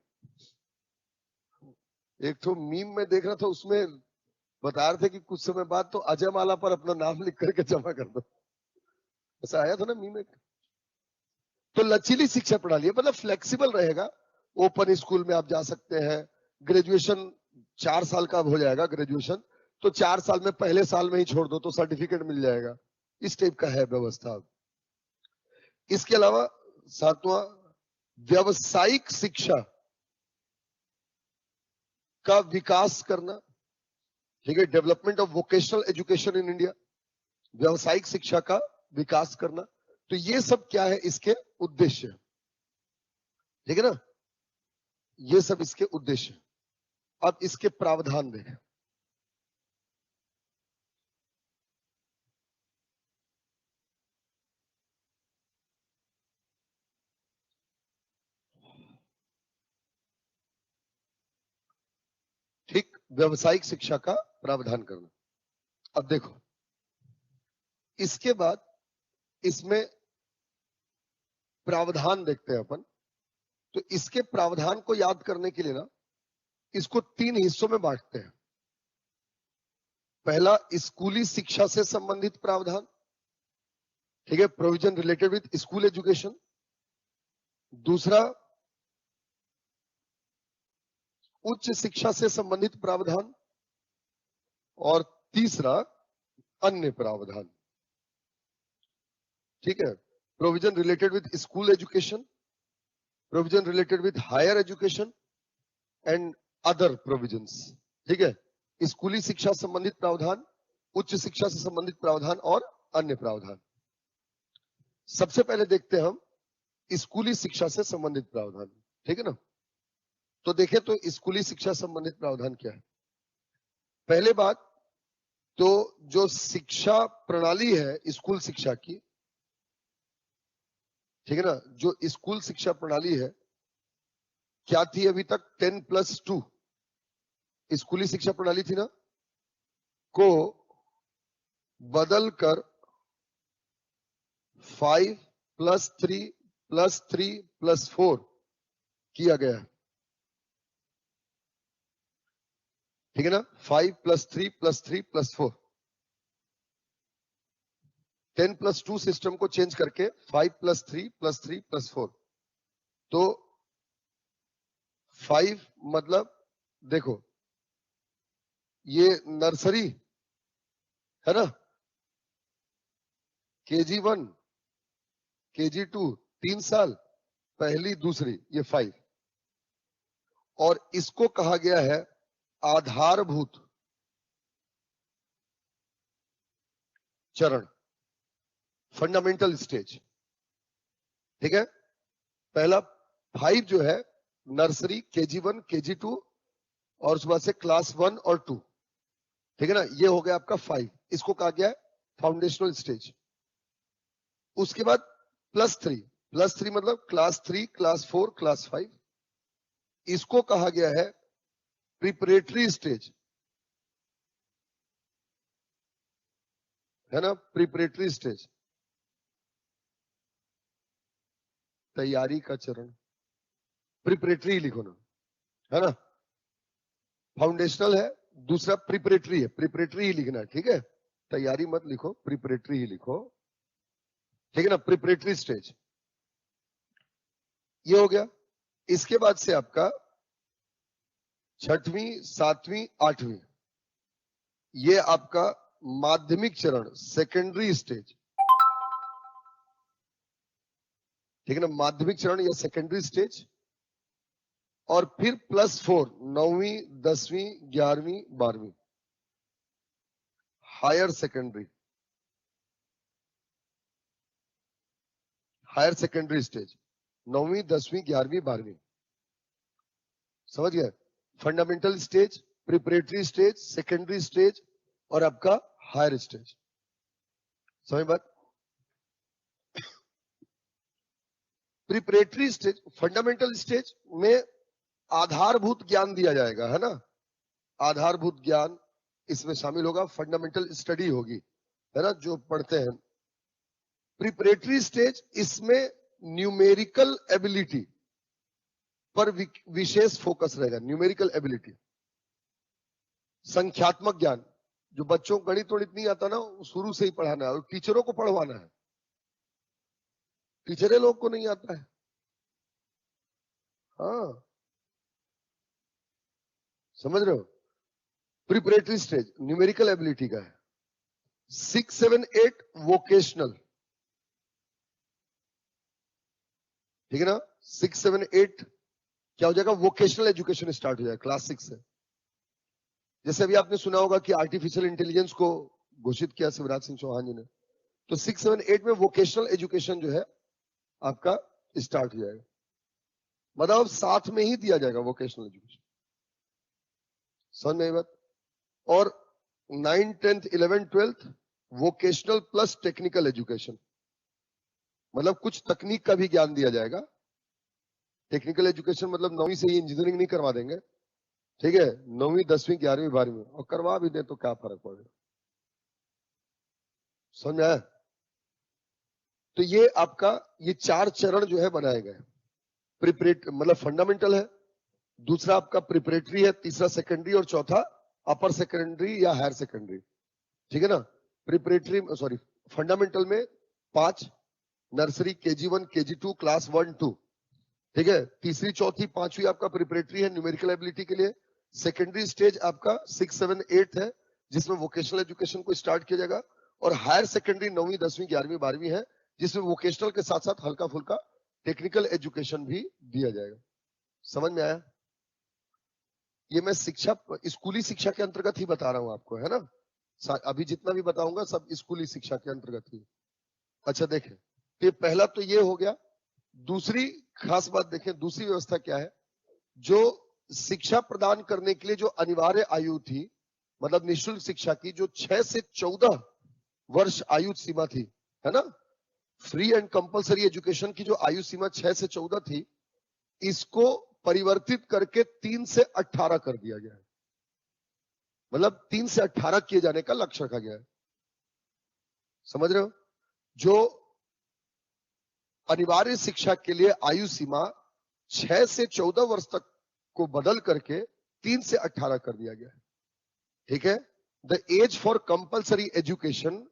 एक तो मीम में देख रहा था, उसमें बता रहे थे कि कुछ समय बाद तो अजय माला पर अपना नाम लिख करके जमा कर दो, ऐसा आया था ना मीम में। तो लचीली शिक्षा प्रणाली है, मतलब फ्लेक्सिबल रहेगा। ओपन स्कूल में आप जा सकते हैं, ग्रेजुएशन 4 साल का हो जाएगा ग्रेजुएशन, तो 4 साल में पहले साल में ही छोड़ दो तो सर्टिफिकेट मिल जाएगा, इस टाइप का है व्यवस्था। इसके अलावा 7वां, व्यावसायिक शिक्षा का विकास करना। ठीक है, development of vocational education in India, व्यावसायिक शिक्षा का विकास करना। तो ये सब क्या है, इसके उद्देश्य। ठीक है ना, ये सब इसके उद्देश्य। अब इसके प्रावधान देखें। ठीक, व्यावसायिक शिक्षा का प्रावधान करना। अब देखो, इसके बाद इसमें प्रावधान देखते हैं अपन। तो इसके प्रावधान को याद करने के लिए ना, इसको 3 हिस्सों में बांटते हैं। पहला, स्कूली शिक्षा से संबंधित प्रावधान। ठीक है, provision related with school education. दूसरा, उच्च शिक्षा से संबंधित प्रावधान। और तीसरा, अन्य प्रावधान। ठीक है, provision related with school education, provision related with higher education and other provisions. ठीक है, स्कूली शिक्षा संबंधित प्रावधान, उच्च शिक्षा से संबंधित प्रावधान और अन्य प्रावधान। सबसे पहले देखते हैं हम स्कूली शिक्षा से संबंधित प्रावधान। ठीक है ना, तो देखें तो स्कूली शिक्षा संबंधित प्रावधान क्या है। पहले बात तो जो शिक्षा प्रणाली है स्कूल शिक्षा की, ठीक है ना, जो स्कूल शिक्षा प्रणाली है क्या थी अभी तक, 10+2 स्कूली शिक्षा प्रणाली थी ना, को बदलकर 5+3+3+4 किया गया है। ठीक है ना, 5+3+3+4, 10+2 सिस्टम को चेंज करके 5+3+3+4। तो 5 मतलब देखो, ये नर्सरी है ना, KG1 KG2 3 साल, पहली दूसरी, ये 5। और इसको कहा गया है आधारभूत चरण, फंडामेंटल स्टेज। ठीक है, पहला 5 जो है नर्सरी, KG1 KG2 और उसके बाद से क्लास 1 और 2। ठीक है ना, ये हो गया आपका 5, इसको कहा गया है फाउंडेशनल स्टेज। उसके बाद +3 मतलब क्लास 3, क्लास 4, क्लास 5, इसको कहा गया है प्रिपरेटरी स्टेज, है ना, प्रिपरेटरी स्टेज, तैयारी का चरण, प्रिपरेटरी लिखो ना, है ना। फाउंडेशनल है, दूसरा प्रिपरेटरी है, प्रिपरेटरी ही लिखना है, ठीक है, तैयारी मत लिखो, प्रिपरेटरी ही लिखो, ठीक है ना, प्रिपरेटरी स्टेज। ये हो गया। इसके बाद से आपका छठवीं, सातवीं, आठवीं, ये आपका माध्यमिक चरण, सेकेंडरी स्टेज, ठीक है ना, माध्यमिक चरण या सेकेंडरी स्टेज। और फिर +4, 9वीं, 10वीं, 11वीं, 12वीं, higher secondary, higher secondary stage, 9वीं, 10वीं, 11वीं, 12वीं, समझ गए। Fundamental stage, preparatory stage, secondary stage और आपका हायर स्टेज, समझ बात। प्रिपरेटरी स्टेज, फंडामेंटल स्टेज में आधारभूत ज्ञान दिया जाएगा, है ना, आधारभूत ज्ञान इसमें शामिल होगा, फंडामेंटल स्टडी होगी, है ना, जो पढ़ते हैं। प्रिपरेटरी स्टेज, इसमें न्यूमेरिकल एबिलिटी पर विशेष फोकस रहेगा, न्यूमेरिकल एबिलिटी, संख्यात्मक ज्ञान, जो बच्चों को गणित वणित नहीं आता ना, शुरू से ही पढ़ाना है और टीचरों को पढ़वाना है, टीचरे लोग को नहीं आता है। हाँ, समझ रहे हो। प्रिपरेटरी स्टेज न्यूमेरिकल एबिलिटी का है। 6, 7, 8 वोकेशनल, ठीक है ना, 6, 7, 8 क्या हो जाएगा, वोकेशनल एजुकेशन स्टार्ट हो जाएगा क्लास 6 से। जैसे अभी आपने सुना होगा कि आर्टिफिशियल इंटेलिजेंस को घोषित किया शिवराज सिंह चौहान जी ने, तो 6, 7, 8 में वोकेशनल एजुकेशन जो है आपका स्टार्ट हो जाएगा, मतलब साथ में ही दिया जाएगा वोकेशनल एजुकेशन, समझ में आई बात। और 9, 10, 11, 12 वोकेशनल प्लस टेक्निकल एजुकेशन, मतलब कुछ तकनीक का भी ज्ञान दिया जाएगा। टेक्निकल एजुकेशन मतलब 9वीं से ही इंजीनियरिंग नहीं करवा देंगे, ठीक है, 9वीं, 10वीं, 11वीं, 12वीं, और करवा भी दे तो क्या फर्क पड़ेगा, समझ में आया। तो ये आपका ये 4 चरण जो है बनाए गए। प्रिपरेट मतलब फंडामेंटल है, दूसरा आपका प्रिपरेटरी है, तीसरा सेकेंडरी और चौथा अपर सेकेंडरी या हायर सेकेंडरी, ठीक है ना। प्रिपरेटरी सॉरी फंडामेंटल में 5, नर्सरी, KG1, KG2, क्लास 1, 2, ठीक है। तीसरी, चौथी, पांचवी आपका प्रिपरेटरी है न्यूमेरिकल एबिलिटी के लिए। सेकेंडरी स्टेज आपका 6, 7, 8 है, जिसमें वोकेशनल एजुकेशन को स्टार्ट किया जाएगा। और हायर सेकेंडरी 9वीं, 10वीं, 11वीं, 12वीं है, जिसमें वोकेशनल के साथ साथ हल्का फुल्का टेक्निकल एजुकेशन भी दिया जाएगा। समझ में आया। ये मैं शिक्षा, स्कूली शिक्षा के अंतर्गत ही बता रहा हूं आपको, है ना। अभी जितना भी बताऊंगा सब स्कूली शिक्षा के अंतर्गत ही। अच्छा देखें, तो पहला तो ये हो गया। दूसरी खास बात देखें, दूसरी व्यवस्था क्या है, जो शिक्षा प्रदान करने के लिए जो अनिवार्य आयु थी, मतलब निःशुल्क शिक्षा की, जो 6 से 14 वर्ष आयु सीमा थी, है ना, फ्री एंड कंपलसरी एजुकेशन की जो आयु सीमा 6 से 14 थी, इसको परिवर्तित करके 3 से 18 कर दिया गया है, मतलब 3 से 18 किए जाने का लक्ष्य रखा गया है, समझ रहे हो। जो अनिवार्य शिक्षा के लिए आयु सीमा 6 से 14 वर्ष तक को बदल करके 3 से 18 कर दिया गया है, ठीक है। The age for compulsory education,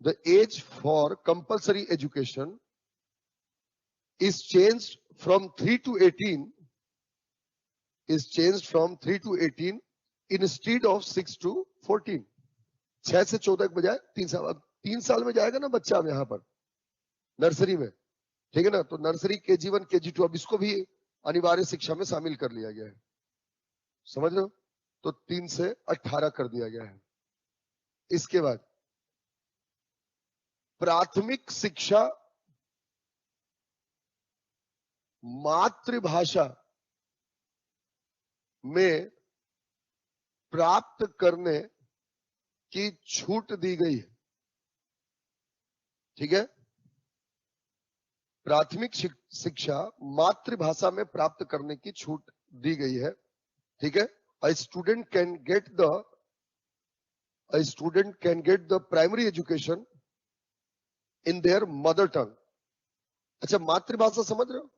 the age for compulsory education is changed from 3 to 18, is changed from 3 to 18 instead of 6 to 14। 6 से 14 के बजाय 3 साल, 3 साल में जाएगा ना बच्चा अब यहाँ पर नर्सरी में, ठीक है ना। तो नर्सरी, KG1, KG2 अब इसको भी अनिवार्य शिक्षा में शामिल कर लिया गया है, समझ लो। तो 3 से 18 कर दिया गया है। इसके बाद प्राथमिक शिक्षा मातृभाषा में प्राप्त करने की छूट दी गई है, ठीक है। प्राथमिक शिक्षा मातृभाषा में प्राप्त करने की छूट दी गई है, ठीक है। A student can get the primary education in their mother tongue. अच्छा, मातृभाषा समझ रहे हो?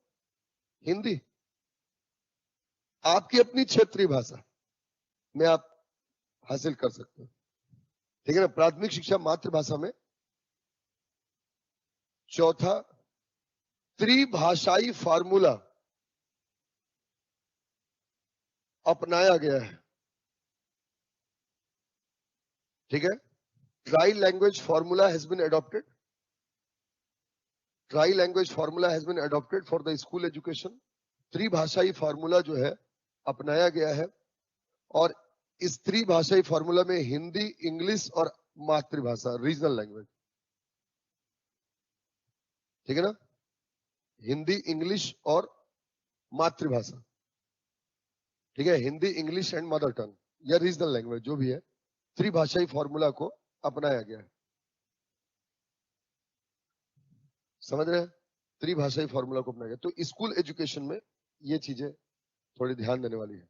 हिंदी, आपकी अपनी क्षेत्रीय भाषा में आप हासिल कर सकते हो, ठीक है ना। प्राथमिक शिक्षा मातृभाषा में। चौथा, त्रिभाषाई फार्मूला अपनाया गया है, ठीक है। Tri language formula has been adopted. Tri language formula has been adopted for the school education. त्रिभाषाई फार्मूला जो है अपनाया गया है, और इस त्रिभाषाई फार्मूला में हिंदी, इंग्लिश और मातृभाषा, रीजनल लैंग्वेज, ठीक है ना। हिंदी, इंग्लिश और मातृभाषा, ठीक है। Hindi, English and mother tongue या रीजनल लैंग्वेज जो भी है, त्रिभाषाई फॉर्मूला को अपनाया गया है। समझ रहे हैं? त्रिभाषाई फॉर्मूला को अपनाया गया। तो स्कूल एजुकेशन में ये चीजें थोड़ी ध्यान देने वाली है।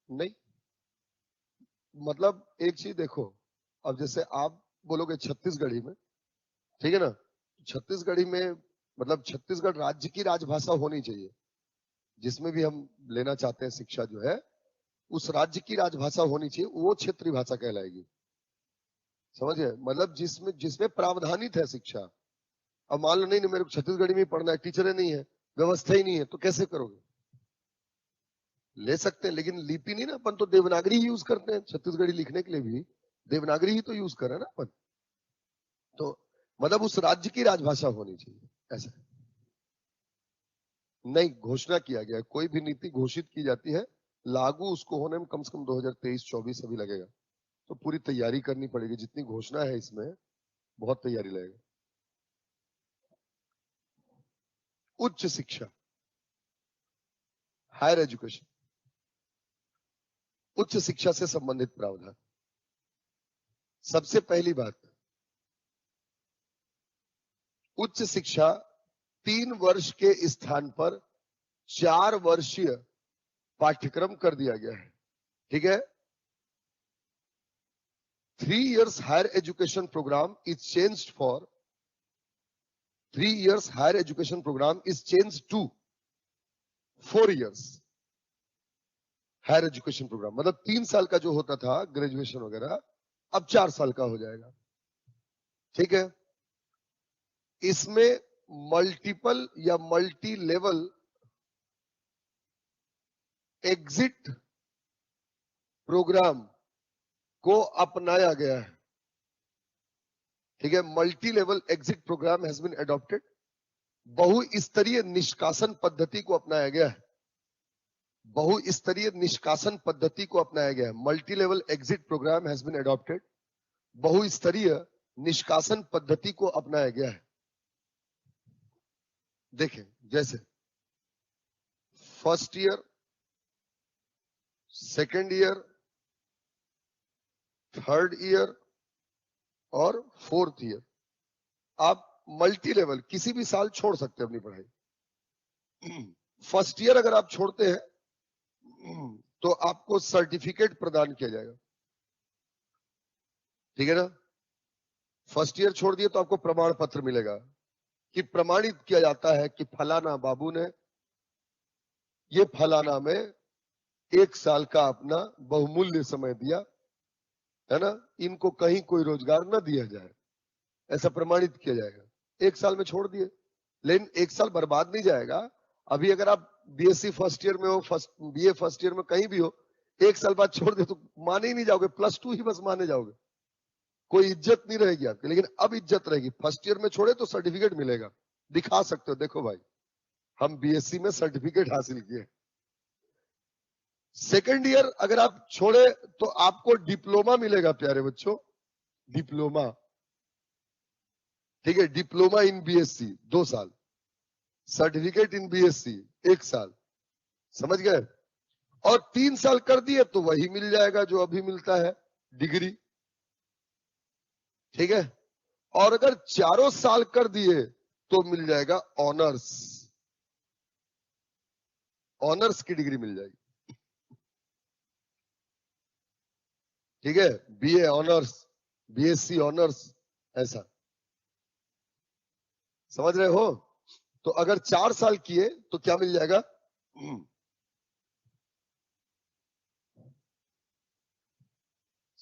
नहीं, मतलब एक चीज देखो, अब जैसे आप बोलोगे छत्तीसगढ़ी में, ठीक है ना। छत्तीसगढ़ी में मतलब छत्तीसगढ़ राज्य की राजभाषा होनी चाहिए, जिसमें भी हम लेना चाहते हैं शिक्षा जो है, उस राज्य की राजभाषा होनी चाहिए, वो क्षेत्रीय भाषा कहलाएगी। समझिए, मतलब जिसमें जिसमें प्रावधानित है शिक्षा। अब मान लो नहीं मेरे को छत्तीसगढ़ी में पढ़ना है, टीचरें नहीं है, व्यवस्था ही नहीं है, तो कैसे करोगे? ले सकते हैं, लेकिन लिपि नहीं ना, अपन तो देवनागरी ही यूज करते हैं छत्तीसगढ़ी लिखने के लिए भी, देवनागरी ही तो यूज कर रहे हैं ना अपन। तो मतलब उस राज्य की राजभाषा होनी चाहिए, ऐसा नहीं घोषणा किया गया। कोई भी नीति घोषित की जाती है, लागू उसको होने में कम से कम 2023-24 अभी लगेगा, तो पूरी तैयारी करनी पड़ेगी। जितनी घोषणा है इसमें बहुत तैयारी लगेगा। उच्च शिक्षा, हायर एजुकेशन, उच्च शिक्षा से संबंधित प्रावधान। सबसे पहली बात, उच्च शिक्षा 3 वर्ष के स्थान पर 4 वर्षीय पाठ्यक्रम कर दिया गया है, ठीक है। 3 years higher education program is changed for 3 years higher education program is changed to 4 years higher education programme. मतलब 3 साल का जो होता था ग्रेजुएशन वगैरह, अब 4 साल का हो जाएगा, ठीक है। इसमें मल्टीपल या मल्टी लेवल एग्जिट प्रोग्राम को अपनाया गया है, ठीक है। Multi level exit programme has been adopted. बहुस्तरीय निष्कासन पद्धति को अपनाया गया है, बहुस्तरीय निष्कासन पद्धति को अपनाया गया है। Multi level exit programme has been adopted, बहुस्तरीय निष्कासन पद्धति को अपनाया गया है। देखें, जैसे first year, second year, third year और फोर्थ ईयर, आप मल्टी लेवल किसी भी साल छोड़ सकते हैं अपनी पढ़ाई। फर्स्ट ईयर अगर आप छोड़ते हैं तो आपको सर्टिफिकेट प्रदान किया जाएगा, ठीक है ना। फर्स्ट ईयर छोड़ दिए तो आपको प्रमाण पत्र मिलेगा कि प्रमाणित किया जाता है कि फलाना बाबू ने ये फलाना में 1 साल का अपना बहुमूल्य समय दिया है ना, इनको कहीं कोई रोजगार न दिया जाए, ऐसा प्रमाणित किया जाएगा। 1 साल में छोड़ दिए, लेकिन 1 साल बर्बाद नहीं जाएगा। अभी अगर आप बीएससी फर्स्ट ईयर में हो, बीए फर्स्ट ईयर में कहीं भी हो, 1 साल बाद छोड़ दे तो माने ही नहीं जाओगे, +2 ही बस माने जाओगे, कोई इज्जत नहीं रहेगी आपकी। लेकिन अब इज्जत रहेगी। फर्स्ट ईयर में छोड़े तो सर्टिफिकेट मिलेगा, दिखा सकते हो, देखो भाई हम बीएससी में सर्टिफिकेट हासिल किए। सेकेंड ईयर अगर आप छोड़े तो आपको डिप्लोमा मिलेगा प्यारे बच्चों, डिप्लोमा, ठीक है। डिप्लोमा इन बीएससी 2 साल, सर्टिफिकेट इन बीएससी 1 साल, समझ गए। और 3 साल कर दिए तो वही मिल जाएगा जो अभी मिलता है, डिग्री, ठीक है। और अगर चारों साल कर दिए तो मिल जाएगा ऑनर्स, ऑनर्स की डिग्री मिल जाएगी। ठीक है, बीए ऑनर्स, बीएससी ऑनर्स, ऐसा समझ रहे हो। तो अगर 4 साल किए तो क्या मिल जाएगा,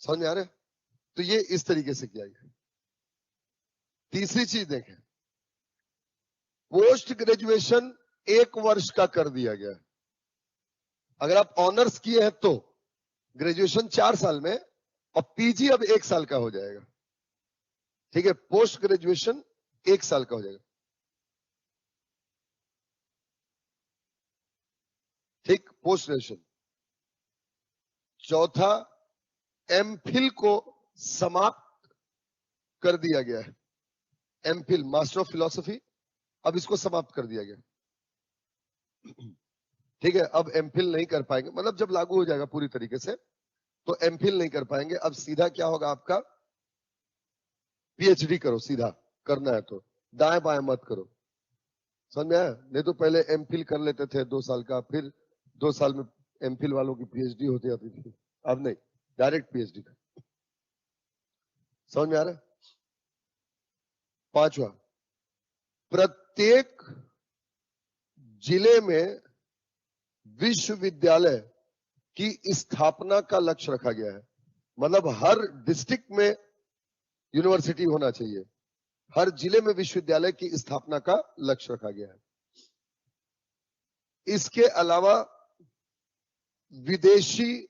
समझ में आ रहा है। तो ये इस तरीके से किया गया। तीसरी चीज देखें, पोस्ट ग्रेजुएशन 1 वर्ष का कर दिया गया है। अगर आप ऑनर्स किए हैं तो ग्रेजुएशन 4 साल में, और पीजी अब 1 साल का हो जाएगा। ठीक है, पोस्ट ग्रेजुएशन 1 साल का हो जाएगा। ठीक, पोस्ट ग्रेजुएशन। चौथा, एमफिल को समाप्त कर दिया गया है। एमफिल, मास्टर ऑफ फिलॉसफी, अब इसको समाप्त कर दिया गया। ठीक है, अब एमफिल नहीं कर पाएंगे, मतलब जब लागू हो जाएगा पूरी तरीके से तो एमफिल नहीं कर पाएंगे। अब सीधा क्या होगा आपका, पीएचडी करो, सीधा करना है तो दाएं बाएं मत करो, समझ में आया। नहीं तो पहले एमफिल कर लेते थे 2 साल का, फिर 2 साल में एमफिल वालों की पीएचडी होती जाती थी। अब नहीं, डायरेक्ट पीएचडी का। समझ में आ रहा है। पांचवा, प्रत्येक जिले में विश्वविद्यालय की स्थापना का लक्ष्य रखा गया है। मतलब हर डिस्ट्रिक्ट में यूनिवर्सिटी होना चाहिए, हर जिले में विश्वविद्यालय की स्थापना का लक्ष्य रखा गया है। इसके अलावा विदेशी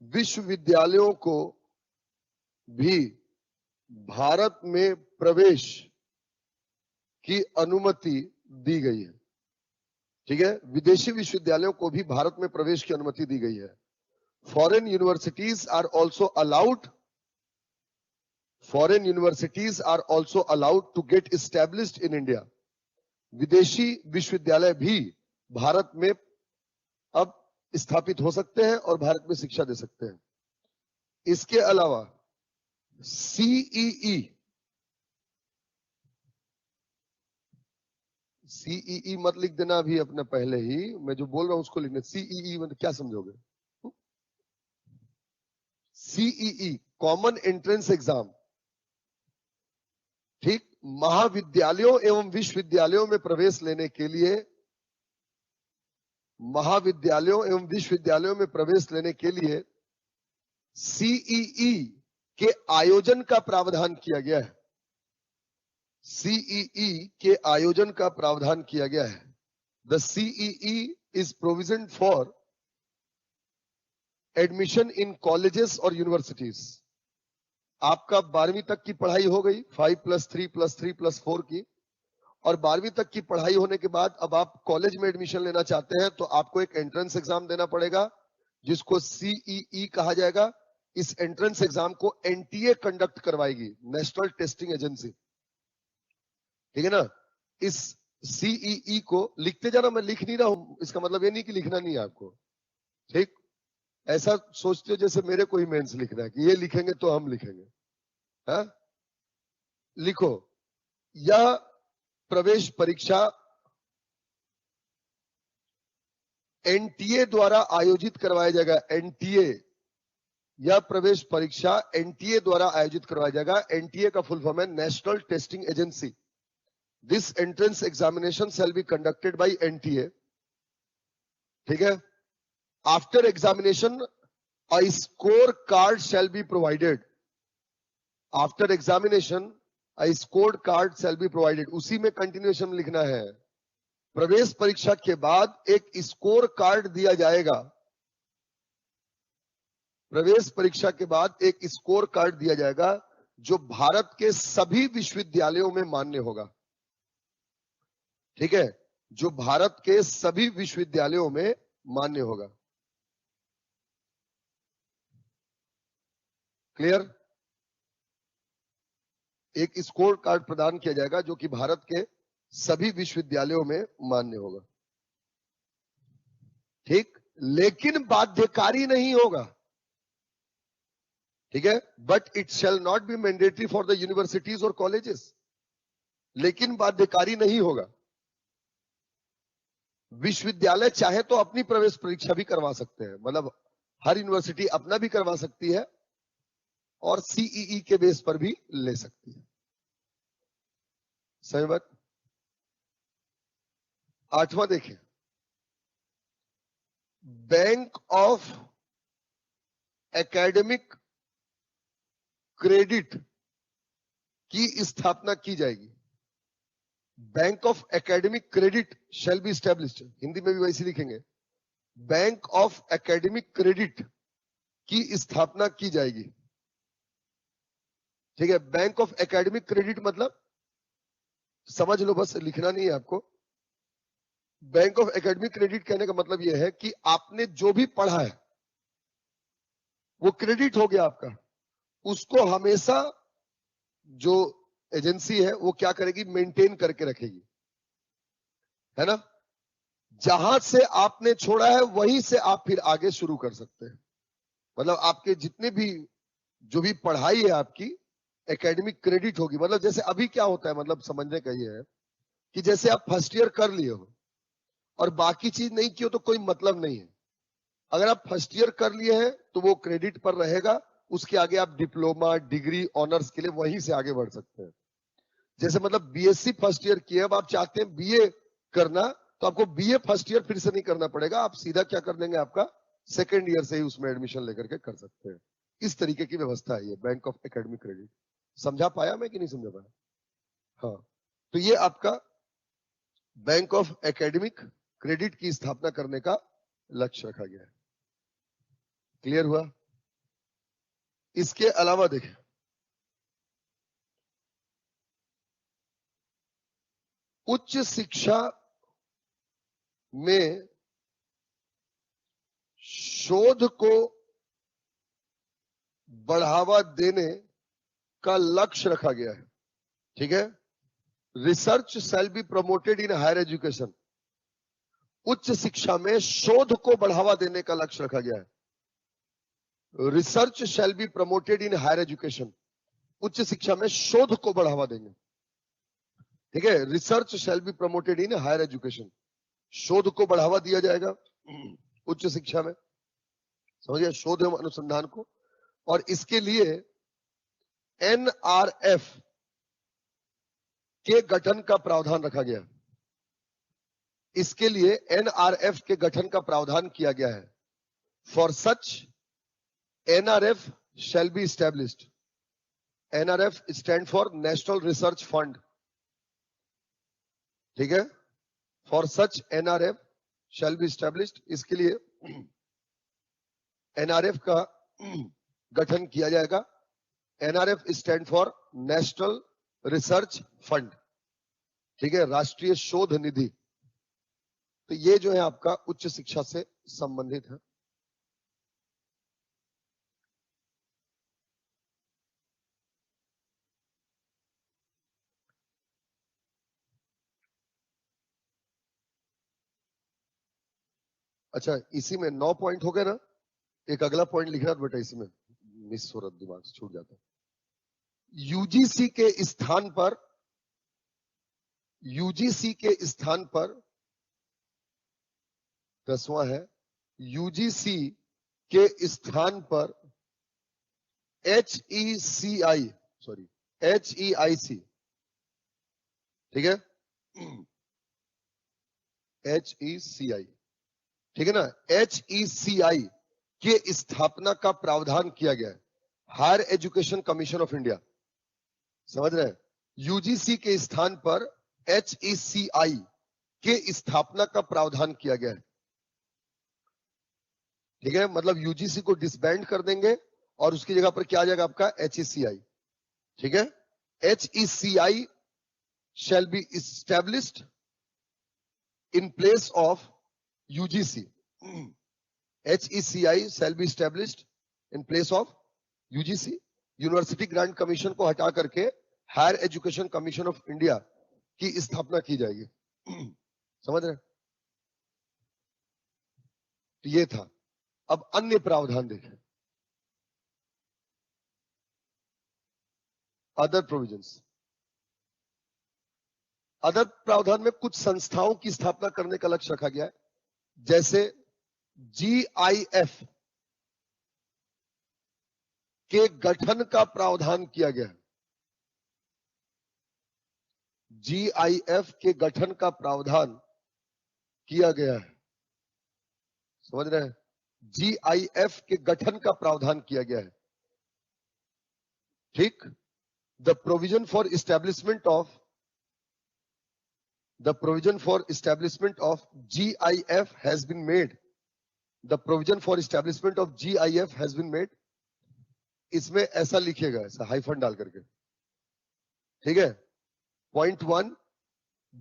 विश्वविद्यालयों को भी भारत में प्रवेश की अनुमति दी गई है। ठीक है, विदेशी विश्वविद्यालयों को भी भारत में प्रवेश की अनुमति दी गई है। Foreign universities are also allowed, foreign universities are also allowed to get established in India. विदेशी विश्वविद्यालय भी भारत में अब स्थापित हो सकते हैं और भारत में शिक्षा दे सकते हैं। इसके अलावा सीईई, सीईई मत लिख देना अभी अपने, पहले ही मैं जो बोल रहा हूं उसको लिखना। सीईई मतलब क्या समझोगे, सीईई कॉमन एंट्रेंस एग्जाम। ठीक, महाविद्यालयों एवं विश्वविद्यालयों में प्रवेश लेने के लिए, महाविद्यालयों एवं विश्वविद्यालयों में प्रवेश लेने के लिए सीईई के आयोजन का प्रावधान किया गया है। सीईई के आयोजन का प्रावधान किया गया है। The CEE is provision for admission in colleges और यूनिवर्सिटीज। आपका 12वीं तक की पढ़ाई हो गई, 5+3+3+4 की, और 12वीं तक की पढ़ाई होने के बाद अब आप कॉलेज में एडमिशन लेना चाहते हैं तो आपको एक एंट्रेंस एग्जाम देना पड़ेगा जिसको सीईई कहा जाएगा। इस एंट्रेंस एग्जाम को एनटीए कंडक्ट करवाएगी, नेशनल टेस्टिंग एजेंसी। ठीक है ना। इस सीईई को लिखते जाना, मैं लिख नहीं रहा हूं, इसका मतलब ये नहीं कि लिखना नहीं है आपको। ठीक, ऐसा सोचते हो जैसे मेरे को ही मेंस लिखना है कि ये लिखेंगे तो हम लिखेंगे। हा? लिखो, यह प्रवेश परीक्षा एनटीए द्वारा आयोजित करवाया जाएगा। एनटीए, यह प्रवेश परीक्षा एनटीए द्वारा आयोजित करवाया जाएगा। एनटीए का फुल फॉर्म है national testing agency. This entrance examination shall be conducted by NTA. ठीक है। After examination a score card shall be provided. After examination a scored card shall be provided. उसी में कंटिन्यूएशन लिखना है। प्रवेश परीक्षा के बाद एक स्कोर कार्ड दिया जाएगा। प्रवेश परीक्षा के बाद एक स्कोर कार्ड दिया जाएगा जो भारत के सभी विश्वविद्यालयों में मान्य होगा। ठीक है, जो भारत के सभी विश्वविद्यालयों में मान्य होगा। क्लियर। एक स्कोर कार्ड प्रदान किया जाएगा जो कि भारत के सभी विश्वविद्यालयों में मान्य होगा। ठीक, लेकिन बाध्यकारी नहीं होगा। ठीक है, but it shall not be mandatory for the universities और कॉलेजेस, लेकिन बाध्यकारी नहीं होगा। विश्वविद्यालय चाहे तो अपनी प्रवेश परीक्षा भी करवा सकते हैं, मतलब हर यूनिवर्सिटी अपना भी करवा सकती है और सीईई के बेस पर भी ले सकती है। सही बात। 8वां देखें, बैंक ऑफ एकेडमिक क्रेडिट की स्थापना की जाएगी। Bank of academic credit shall be established, Hindi में भी वैसे लिखेंगे, बैंक ऑफ एकेडमिक क्रेडिट की स्थापना की जाएगी। ठीक है, बैंक ऑफ एकेडमिक क्रेडिट मतलब समझ लो, बस लिखना नहीं है आपको। बैंक ऑफ एकेडमिक क्रेडिट कहने का मतलब यह है कि आपने जो भी पढ़ा है वो क्रेडिट हो गया आपका, उसको हमेशा जो एजेंसी है वो क्या करेगी, मेंटेन करके रखेगी, है ना। जहां से आपने छोड़ा है वहीं से आप फिर आगे शुरू कर सकते हैं। मतलब आपके जितने भी जो भी पढ़ाई है आपकी एकेडमिक क्रेडिट होगी। मतलब जैसे अभी क्या होता है, मतलब समझने का ये है कि जैसे आप फर्स्ट ईयर कर लिए हो और बाकी चीज नहीं की हो तो कोई मतलब नहीं है। अगर आप फर्स्ट ईयर कर लिए हैं तो वो क्रेडिट पर रहेगा, उसके आगे आप डिप्लोमा, डिग्री, ऑनर्स के लिए वहीं से आगे बढ़ सकते हैं। जैसे मतलब बीएससी फर्स्ट ईयर किए, अब आप चाहते हैं बीए करना, तो आपको बीए फर्स्ट ईयर फिर से नहीं करना पड़ेगा, आप सीधा क्या कर देंगे, आपका सेकेंड ईयर से ही उसमें एडमिशन लेकर के कर सकते हैं। इस तरीके की व्यवस्था है ये बैंक ऑफ एकेडमिक क्रेडिट। समझा पाया मैं कि नहीं समझा पाया? हाँ, तो ये आपका बैंक ऑफ एकेडमिक क्रेडिट की स्थापना करने का लक्ष्य रखा गया है। क्लियर हुआ? इसके अलावा देखें, उच्च शिक्षा में शोध को बढ़ावा देने का लक्ष्य रखा गया है। ठीक है, research shall be promoted in higher education. उच्च शिक्षा में शोध को बढ़ावा देने का लक्ष्य रखा गया है। Research shall be promoted in higher education, उच्च शिक्षा में शोध को बढ़ावा देंगे। ठीक है, research shall be promoted in higher education, शोध को बढ़ावा दिया जाएगा उच्च शिक्षा में। समझिए, शोध एवं अनुसंधान को। और इसके लिए एनआरएफ के गठन का प्रावधान रखा गया। इसके लिए एनआरएफ के गठन का प्रावधान किया गया है। For such NRF shall be established. NRF stand for national research fund. ठीक है, for such NRF shall be established, इसके लिए एनआरएफ का गठन किया जाएगा। NRF stand for national research fund. ठीक है, राष्ट्रीय शोध निधि। तो ये जो है आपका उच्च शिक्षा से संबंधित है। अच्छा, इसी में 9 पॉइंट हो गए ना। एक अगला पॉइंट लिखना बेटा, इसी में मिस हो रहा, दिमाग से छूट जाता है। यूजीसी के स्थान पर, यूजीसी के स्थान पर 10वां है, यूजीसी के स्थान पर HECI, सॉरी HEIC। ठीक है, HECI, ठीक है ना, HECI के स्थापना का प्रावधान किया गया है। Higher education commission of India. समझ रहे हैं? यूजीसी के स्थान पर HECI के स्थापना का प्रावधान किया गया है। ठीक है, मतलब यूजीसी को डिसबैंड कर देंगे और उसकी जगह पर क्या आ जाएगा आपका HECI। ठीक है, HECI shall be established in place of UGC. HECI shall be established in place of UGC. University grant commission को हटा करके higher education commission of India की स्थापना की जाएगी। समझ रहे? तो ये था। अब अन्य प्रावधान देखें। Other provisions. अदर प्रावधान में कुछ संस्थाओं की स्थापना करने का लक्ष्य रखा गया है, जैसे GIF के गठन का प्रावधान किया गया है। GIF के गठन का प्रावधान किया गया है, समझ रहे हैं? GIF के गठन का प्रावधान किया गया है, ठीक। The provision for establishment of GIF has been made. The provision for establishment of GIF has been made. इसमें ऐसा लिखिएगा, ऐसा हाइफन डाल करके, ठीक है। पॉइंट 1,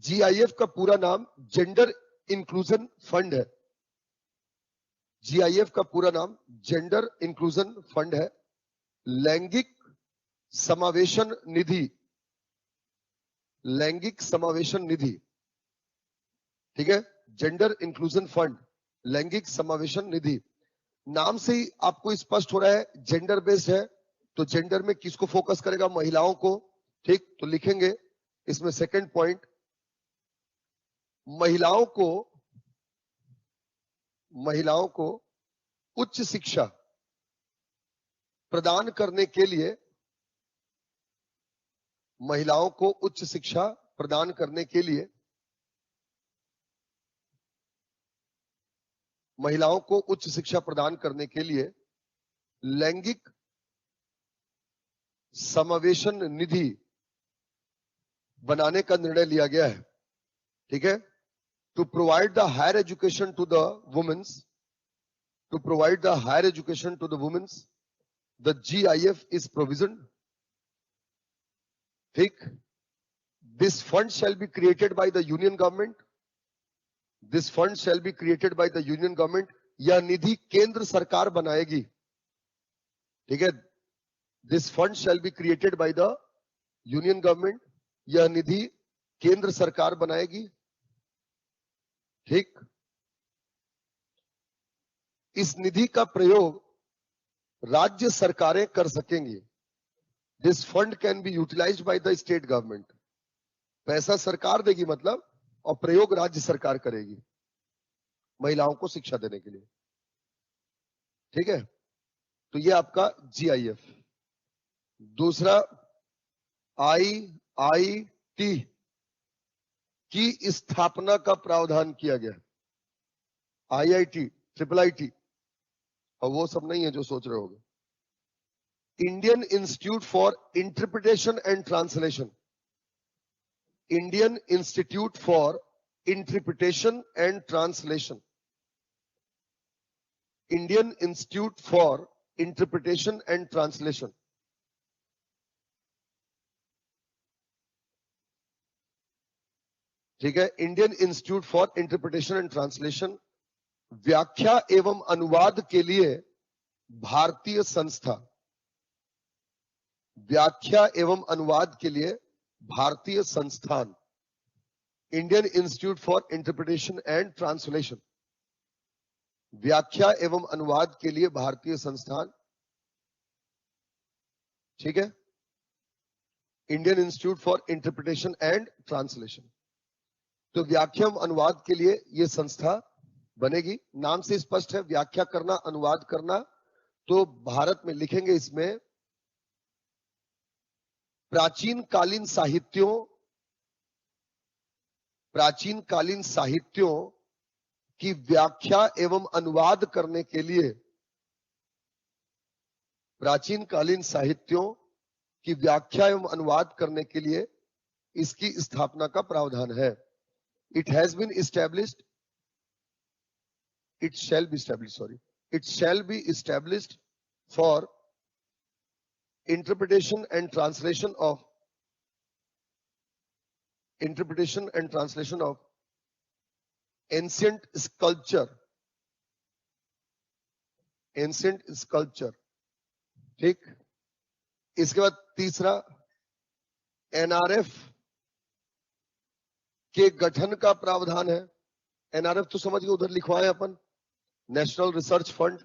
GIF का पूरा नाम जेंडर इंक्लूजन फंड है। GIF का पूरा नाम जेंडर इंक्लूजन फंड है। लैंगिक समावेशन निधि, लैंगिक समावेशन निधि, ठीक है। जेंडर इंक्लूजन फंड, लैंगिक समावेशन निधि। नाम से ही आपको स्पष्ट हो रहा है जेंडर बेस्ड है, तो जेंडर में किसको फोकस करेगा? महिलाओं को, ठीक। तो लिखेंगे इसमें सेकंड पॉइंट, महिलाओं को उच्च शिक्षा प्रदान करने के लिए, महिलाओं को उच्च शिक्षा प्रदान करने के लिए, महिलाओं को उच्च शिक्षा प्रदान करने के लिए लैंगिक समावेशन निधि बनाने का निर्णय लिया गया है, ठीक है। To provide the higher education to the women's, to provide the higher education to the women's, the GIF is provision, ठीक। This fund shall be created by the union government, this fund shall be created by the union government. यह निधि केंद्र सरकार बनाएगी, ठीक है। This fund shall be created by the union government, यह निधि केंद्र सरकार बनाएगी, ठीक। इस निधि का प्रयोग राज्य सरकारें कर सकेंगी। This fund can be utilised by the state government. पैसा सरकार देगी मतलब, और प्रयोग राज्य सरकार करेगी महिलाओं को शिक्षा देने के लिए, ठीक है। तो ये आपका GIF। दूसरा, IIT की स्थापना का प्रावधान किया गया। IIT, IIIT, और वो सब नहीं है जो सोच रहे होगे। Indian institute for interpretation and translation, Indian institute for interpretation and translation, Indian institute for interpretation and translation, ठीक है। Indian institute for interpretation and translation व्याख्या एवं अनुवाद के लिए भारतीय संस्था, व्याख्या एवं अनुवाद के लिए भारतीय संस्थान, Indian institute for interpretation and translation, व्याख्या एवं अनुवाद के लिए भारतीय संस्थान, ठीक है। Indian institute for interpretation and translation, तो व्याख्या एवं अनुवाद के लिए यह संस्था बनेगी। नाम से स्पष्ट है, व्याख्या करना, अनुवाद करना। तो भारत में लिखेंगे इसमें प्राचीन कालीन साहित्यों की व्याख्या एवं अनुवाद करने के लिए, प्राचीन कालीन साहित्यों की व्याख्या एवं अनुवाद करने के लिए इसकी स्थापना का प्रावधान है। It has been established, it shall be established for interpretation and translation of ancient sculpture, ठीक। इसके बाद तीसरा, NRF के गठन का प्रावधान है। NRF तो समझ गए, उधर लिखवाए अपन, नेशनल रिसर्च फंड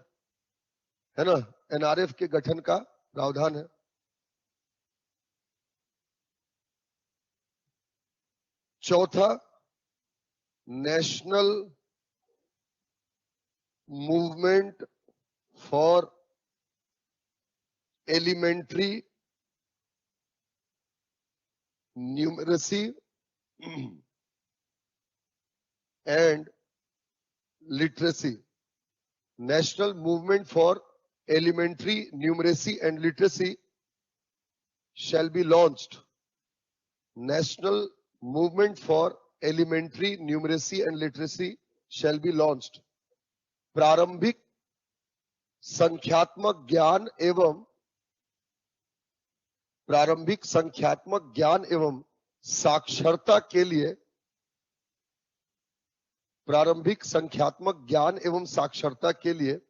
है ना। NRF के गठन का प्रावधान है। चौथा, national movement for elementary numeracy and literacy. National movement for elementary numeracy and literacy shall be launched. National movement for elementary numeracy and literacy shall be launched. प्रारंभिक संख्यात्मक ज्ञान एवं साक्षरता के लिए प्रारंभिक संख्यात्मक ज्ञान एवं साक्षरता के लिए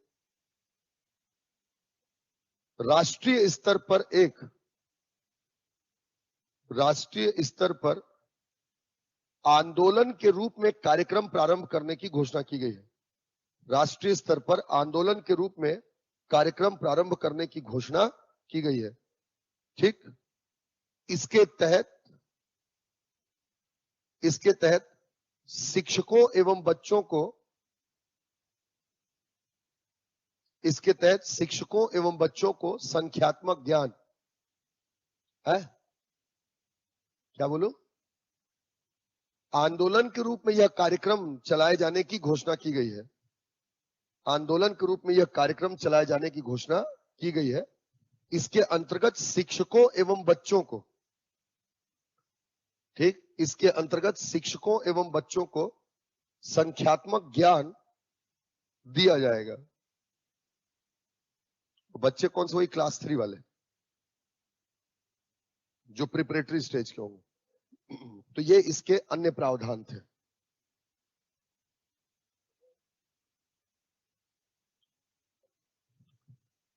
राष्ट्रीय स्तर पर आंदोलन के रूप में कार्यक्रम प्रारंभ करने की घोषणा की गई है. राष्ट्रीय स्तर पर आंदोलन के रूप में कार्यक्रम प्रारंभ करने की घोषणा की गई है. ठीक. इसके तहत शिक्षकों एवं बच्चों को संख्यात्मक ज्ञान है. क्या बोलूं? आंदोलन के रूप में यह कार्यक्रम चलाए जाने की घोषणा की गई है. आंदोलन के रूप में यह कार्यक्रम चलाए जाने की घोषणा की गई है. इसके अंतर्गत शिक्षकों एवं बच्चों को, ठीक, इसके अंतर्गत शिक्षकों एवं बच्चों को संख्यात्मक ज्ञान दिया जाएगा. बच्चे कौन से? वही क्लास 3 वाले जो प्रिपरेटरी स्टेज के होंगे. तो ये इसके अन्य प्रावधान थे.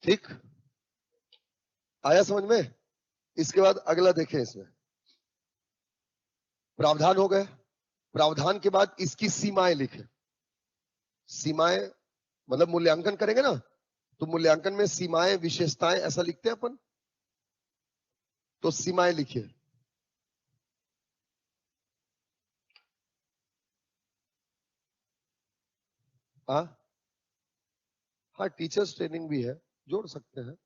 ठीक, आया समझ में? इसके बाद अगला देखें. इसमें प्रावधान हो गए. प्रावधान के बाद इसकी सीमाएं लिखें. सीमाएं मतलब मूल्यांकन करेंगे ना, तो मूल्यांकन में सीमाएं, विशेषताएं ऐसा लिखते हैं अपन. तो सीमाएं लिखिए. हाँ, टीचर्स ट्रेनिंग भी है, जोड़ सकते हैं.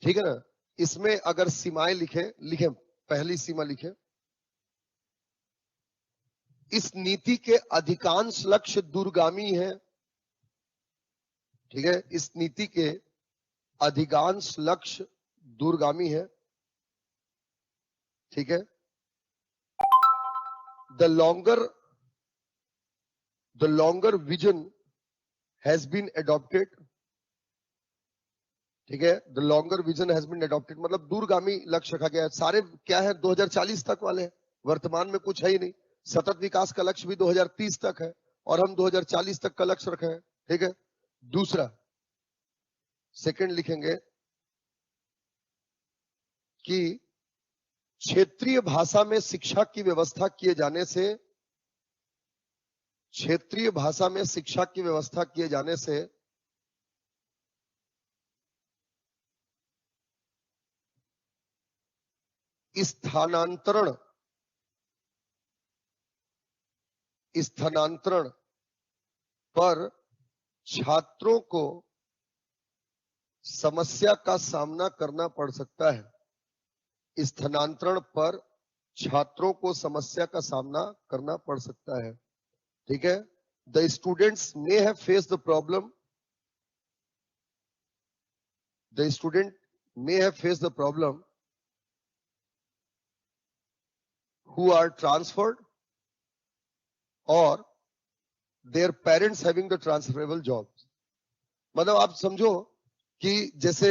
ठीक है ना. इसमें अगर सीमाएं लिखें. पहली सीमा लिखें, इस नीति के अधिकांश लक्ष्य दूरगामी हैं. ठीक है, इस नीति के अधिकांश लक्ष्य दूरगामी है. ठीक है. The longer vision has been adopted. ठीक है, the longer vision has been adopted मतलब दूरगामी लक्ष्य रखा गया है. सारे क्या है? 2040 तक वाले हैं. वर्तमान में कुछ है ही नहीं. सतत विकास का लक्ष्य भी 2030 तक है और हम 2040 तक का लक्ष्य रखे हैं. ठीक है. दूसरा, सेकंड लिखेंगे कि क्षेत्रीय भाषा में शिक्षा की व्यवस्था किए जाने से स्थानांतरण पर छात्रों को समस्या का सामना करना पड़ सकता है. स्थानांतरण पर छात्रों को समस्या का सामना करना पड़ सकता है. ठीक है. The students may have faced the problem. The student may have faced the problem who are transferred or their parents having the transferable jobs. मतलब आप समझो कि जैसे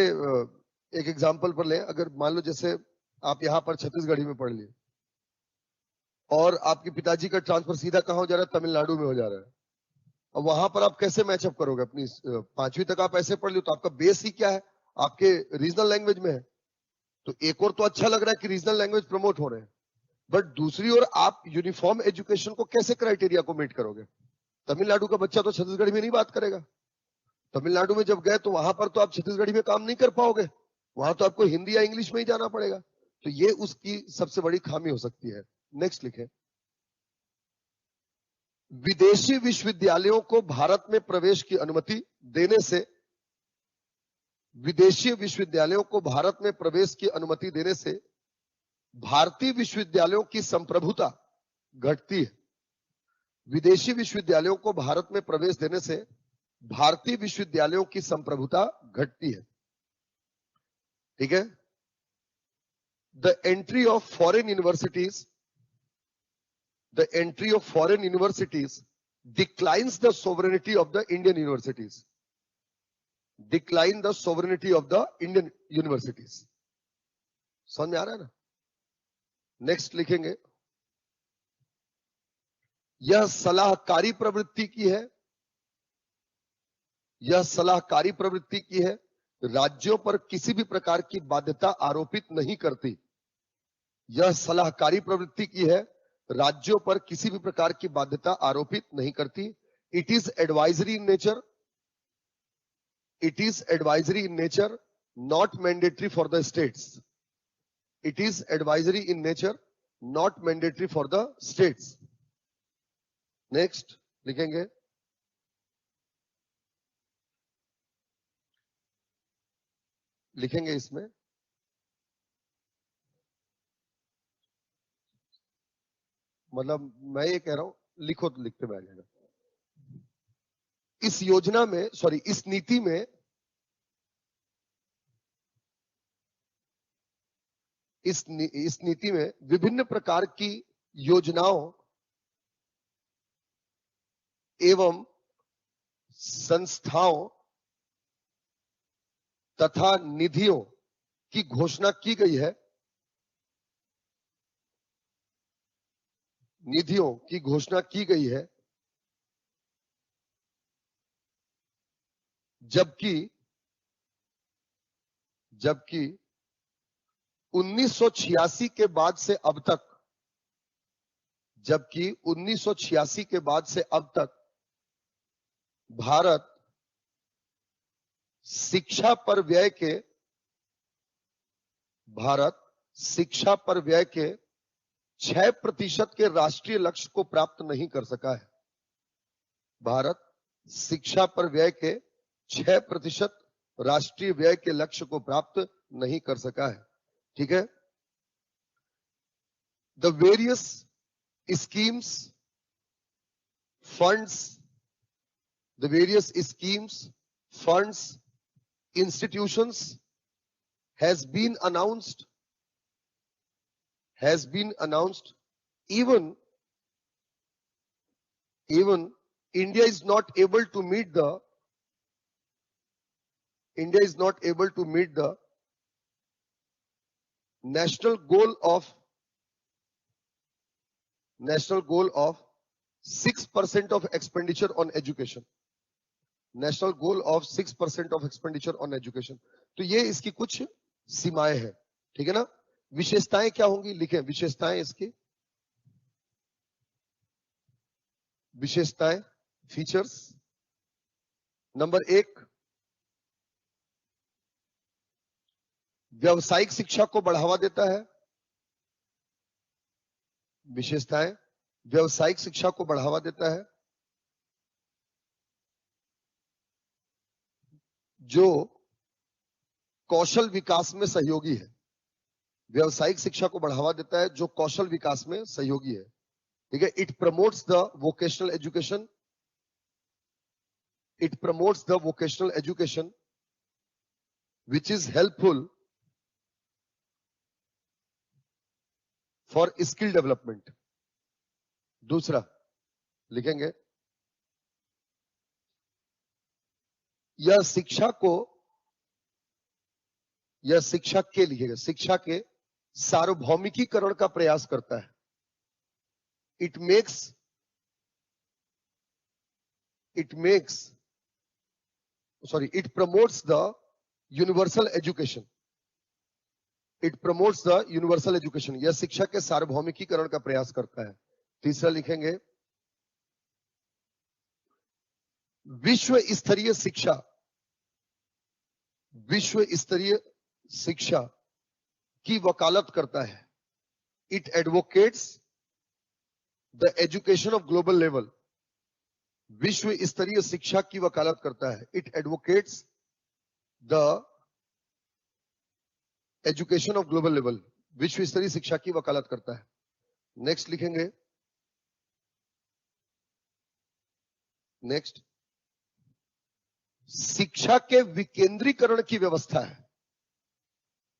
एक एग्जांपल पर ले. अगर मान लो जैसे आप यहां पर छत्तीसगढ़ी में पढ़ लिए और आपके पिताजी का ट्रांसफर सीधा कहां हो जा रहा है? तमिलनाडु में हो जा रहा है. अब वहां पर आप कैसे मैचअप करोगे? अपनी 5वीं तक आप ऐसे पढ़ लियो तो आपका बेस ही क्या है? आपके रीजनल लैंग्वेज में है. तो एक और तो अच्छा लग रहा है कि रीजनल लैंग्वेज प्रमोट हो रहे हैं, बट दूसरी ओर आप यूनिफॉर्म एजुकेशन को कैसे क्राइटेरिया को मीट करोगे? तमिलनाडु का बच्चा तो छत्तीसगढ़ी में नहीं बात करेगा. तमिलनाडु में जब गए तो वहां पर तो आप छत्तीसगढ़ी में काम नहीं कर पाओगे. वहां तो आपको हिंदी या इंग्लिश में ही जाना पड़ेगा. तो ये उसकी सबसे बड़ी खामी हो सकती है। नेक्स्ट लिखें, विदेशी विश्वविद्यालयों को भारत में प्रवेश की अनुमति देने से, विदेशी विश्वविद्यालयों को भारत में प्रवेश की अनुमति देने से भारतीय विश्वविद्यालयों की संप्रभुता घटती है। विदेशी विश्वविद्यालयों को भारत में प्रवेश देने से भारतीय विश्वविद्यालयों की संप्रभुता घटती है। ठीक है। The entry of foreign universities, the entry of foreign universities declines the sovereignty of the Indian universities. Decline the sovereignty of the Indian universities. समझ में आ रहा है ना? नेक्स्ट लिखेंगे, यह सलाहकारी प्रवृत्ति की है, यह सलाहकारी प्रवृत्ति की है, राज्यों पर किसी भी प्रकार की बाध्यता आरोपित नहीं करती। यह सलाहकारी प्रवृत्ति की है, राज्यों पर किसी भी प्रकार की बाध्यता आरोपित नहीं करती। It is advisory in nature, it is advisory in nature, not mandatory for the states. It is advisory in nature, not mandatory for the states. Next लिखेंगे, लिखेंगे इसमें, मतलब मैं ये कह रहा हूं, लिखो तो लिखते में आ जाएगा। इस योजना में, सॉरी, इस नीति में, इस नीति में विभिन्न प्रकार की योजनाओं एवं संस्थाओं तथा निधियों की घोषणा की गई है, निधियों की घोषणा की गई है, जबकि 1986 के बाद से अब तक, जबकि 1986 के बाद से अब तक भारत शिक्षा पर व्यय के, भारत शिक्षा पर व्यय के 6% के राष्ट्रीय लक्ष्य को प्राप्त नहीं कर सका है। भारत शिक्षा पर व्यय के 6% राष्ट्रीय व्यय के लक्ष्य को प्राप्त नहीं कर सका है। ठीक है। The various schemes, funds, the various schemes, funds, institutions has been announced, even India is not able to meet the national goal of 6% of expenditure on education, national goal of 6% of expenditure on education. तो ये इसकी कुछ सीमाएं हैं। ठीक है ना। विशेषताएं क्या होंगी, लिखें विशेषताएं इसकी, विशेषताएं, फीचर्स। नंबर 1, व्यावसायिक शिक्षा को बढ़ावा देता है। विशेषताएं, व्यावसायिक शिक्षा को बढ़ावा देता है, जो कौशल विकास में सहयोगी है। व्यावसायिक शिक्षा को बढ़ावा देता है जो कौशल विकास में सहयोगी है। ठीक है। It promotes the vocational education, it promotes the vocational education which is helpful for skill development. दूसरा लिखेंगे, यह शिक्षा के लिखेगा, शिक्षा के सार्वभौमिकीकरण का प्रयास करता है। It promotes the universal education, it promotes the universal education, यह शिक्षा के सार्वभौमिकीकरण का प्रयास करता है। तीसरा लिखेंगे, विश्व स्तरीय शिक्षा, विश्व स्तरीय शिक्षा की वकालत करता है। It advocates the education of global level, विश्व स्तरीय शिक्षा की वकालत करता है। It advocates the education of global level, विश्व स्तरीय शिक्षा की वकालत करता है। नेक्स्ट लिखेंगे, नेक्स्ट, शिक्षा के विकेंद्रीकरण की व्यवस्था है।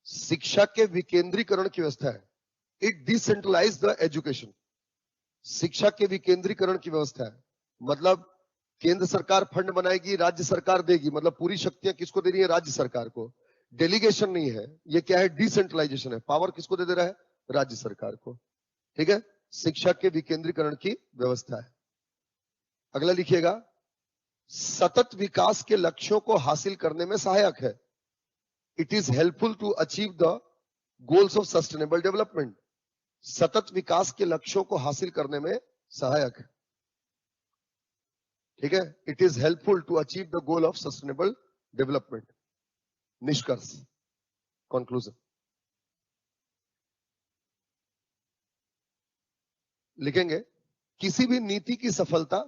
शिक्षा के विकेंद्रीकरण की व्यवस्था है। इट डिसेंट्रलाइज द एजुकेशन, शिक्षा के विकेंद्रीकरण की व्यवस्था है। मतलब केंद्र सरकार फंड बनाएगी, राज्य सरकार देगी, मतलब पूरी शक्तियां किसको दे रही है? राज्य सरकार को। डेलीगेशन नहीं है, ये क्या है? डिसेंट्रलाइजेशन है। पावर किसको दे रहा है? राज्य सरकार को। ठीक है, शिक्षा के विकेंद्रीकरण की व्यवस्था है। अगला लिखिएगा, सतत विकास के लक्ष्यों को हासिल करने में सहायक है। It is helpful to achieve the goals of sustainable development, सतत विकास के लक्ष्यों को हासिल करने में सहायक है। ठीक है, it is helpful to achieve the goal of sustainable development. निष्कर्ष, कंक्लूजन लिखेंगे, किसी भी नीति की सफलता,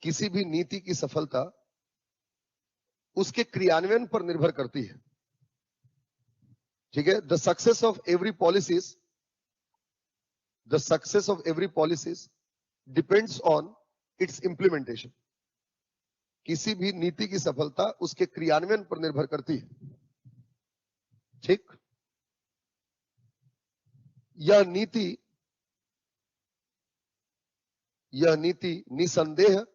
किसी भी नीति की सफलता उसके क्रियान्वयन पर निर्भर करती है। ठीक है, the success of every policies, the success of every policies depends on it's implementation. किसी भी नीति की सफलता उसके क्रियान्वयन पर निर्भर करती है। ठीक, यह नीति निसंदेह,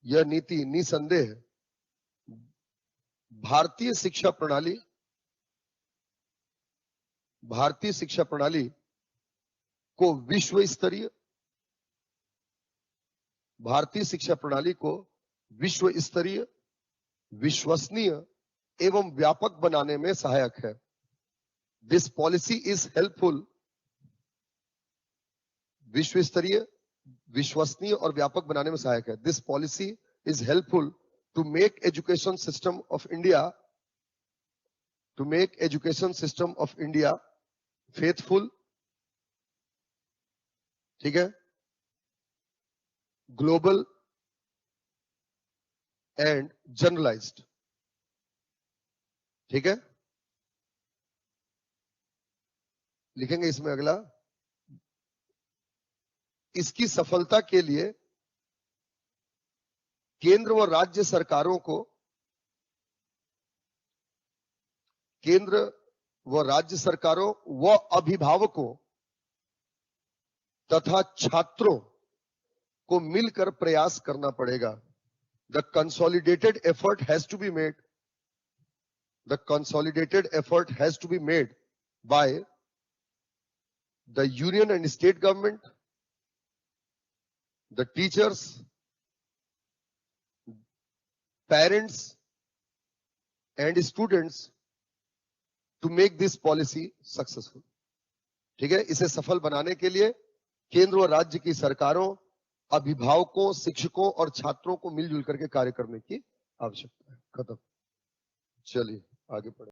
यह नीति निसंदेह भारतीय शिक्षा प्रणाली को विश्व स्तरीय, भारतीय शिक्षा प्रणाली को विश्व स्तरीय, विश्वसनीय एवं व्यापक बनाने में सहायक है। दिस पॉलिसी इज हेल्पफुल, विश्व स्तरीय, विश्वसनीय और व्यापक बनाने में सहायक है। This policy is helpful to make education system of India, to make education system of India faithful, ठीक है, ग्लोबल एंड जनरलाइज्ड। ठीक है, लिखेंगे इसमें अगला, इसकी सफलता के लिए केंद्र व राज्य सरकारों को, केंद्र व राज्य सरकारों व अभिभावकों तथा छात्रों को मिलकर प्रयास करना पड़ेगा। The consolidated effort has to be made, the consolidated effort has to be made by the union and state government, the teachers, parents and students to make this policy successful। ठीक है, इसे सफल बनाने के लिए केंद्र और राज्य की सरकारों, अभिभावकों, शिक्षकों और छात्रों को मिलजुल करके कार्य करने की आवश्यकता है। खत्म। चलिए आगे बढ़े।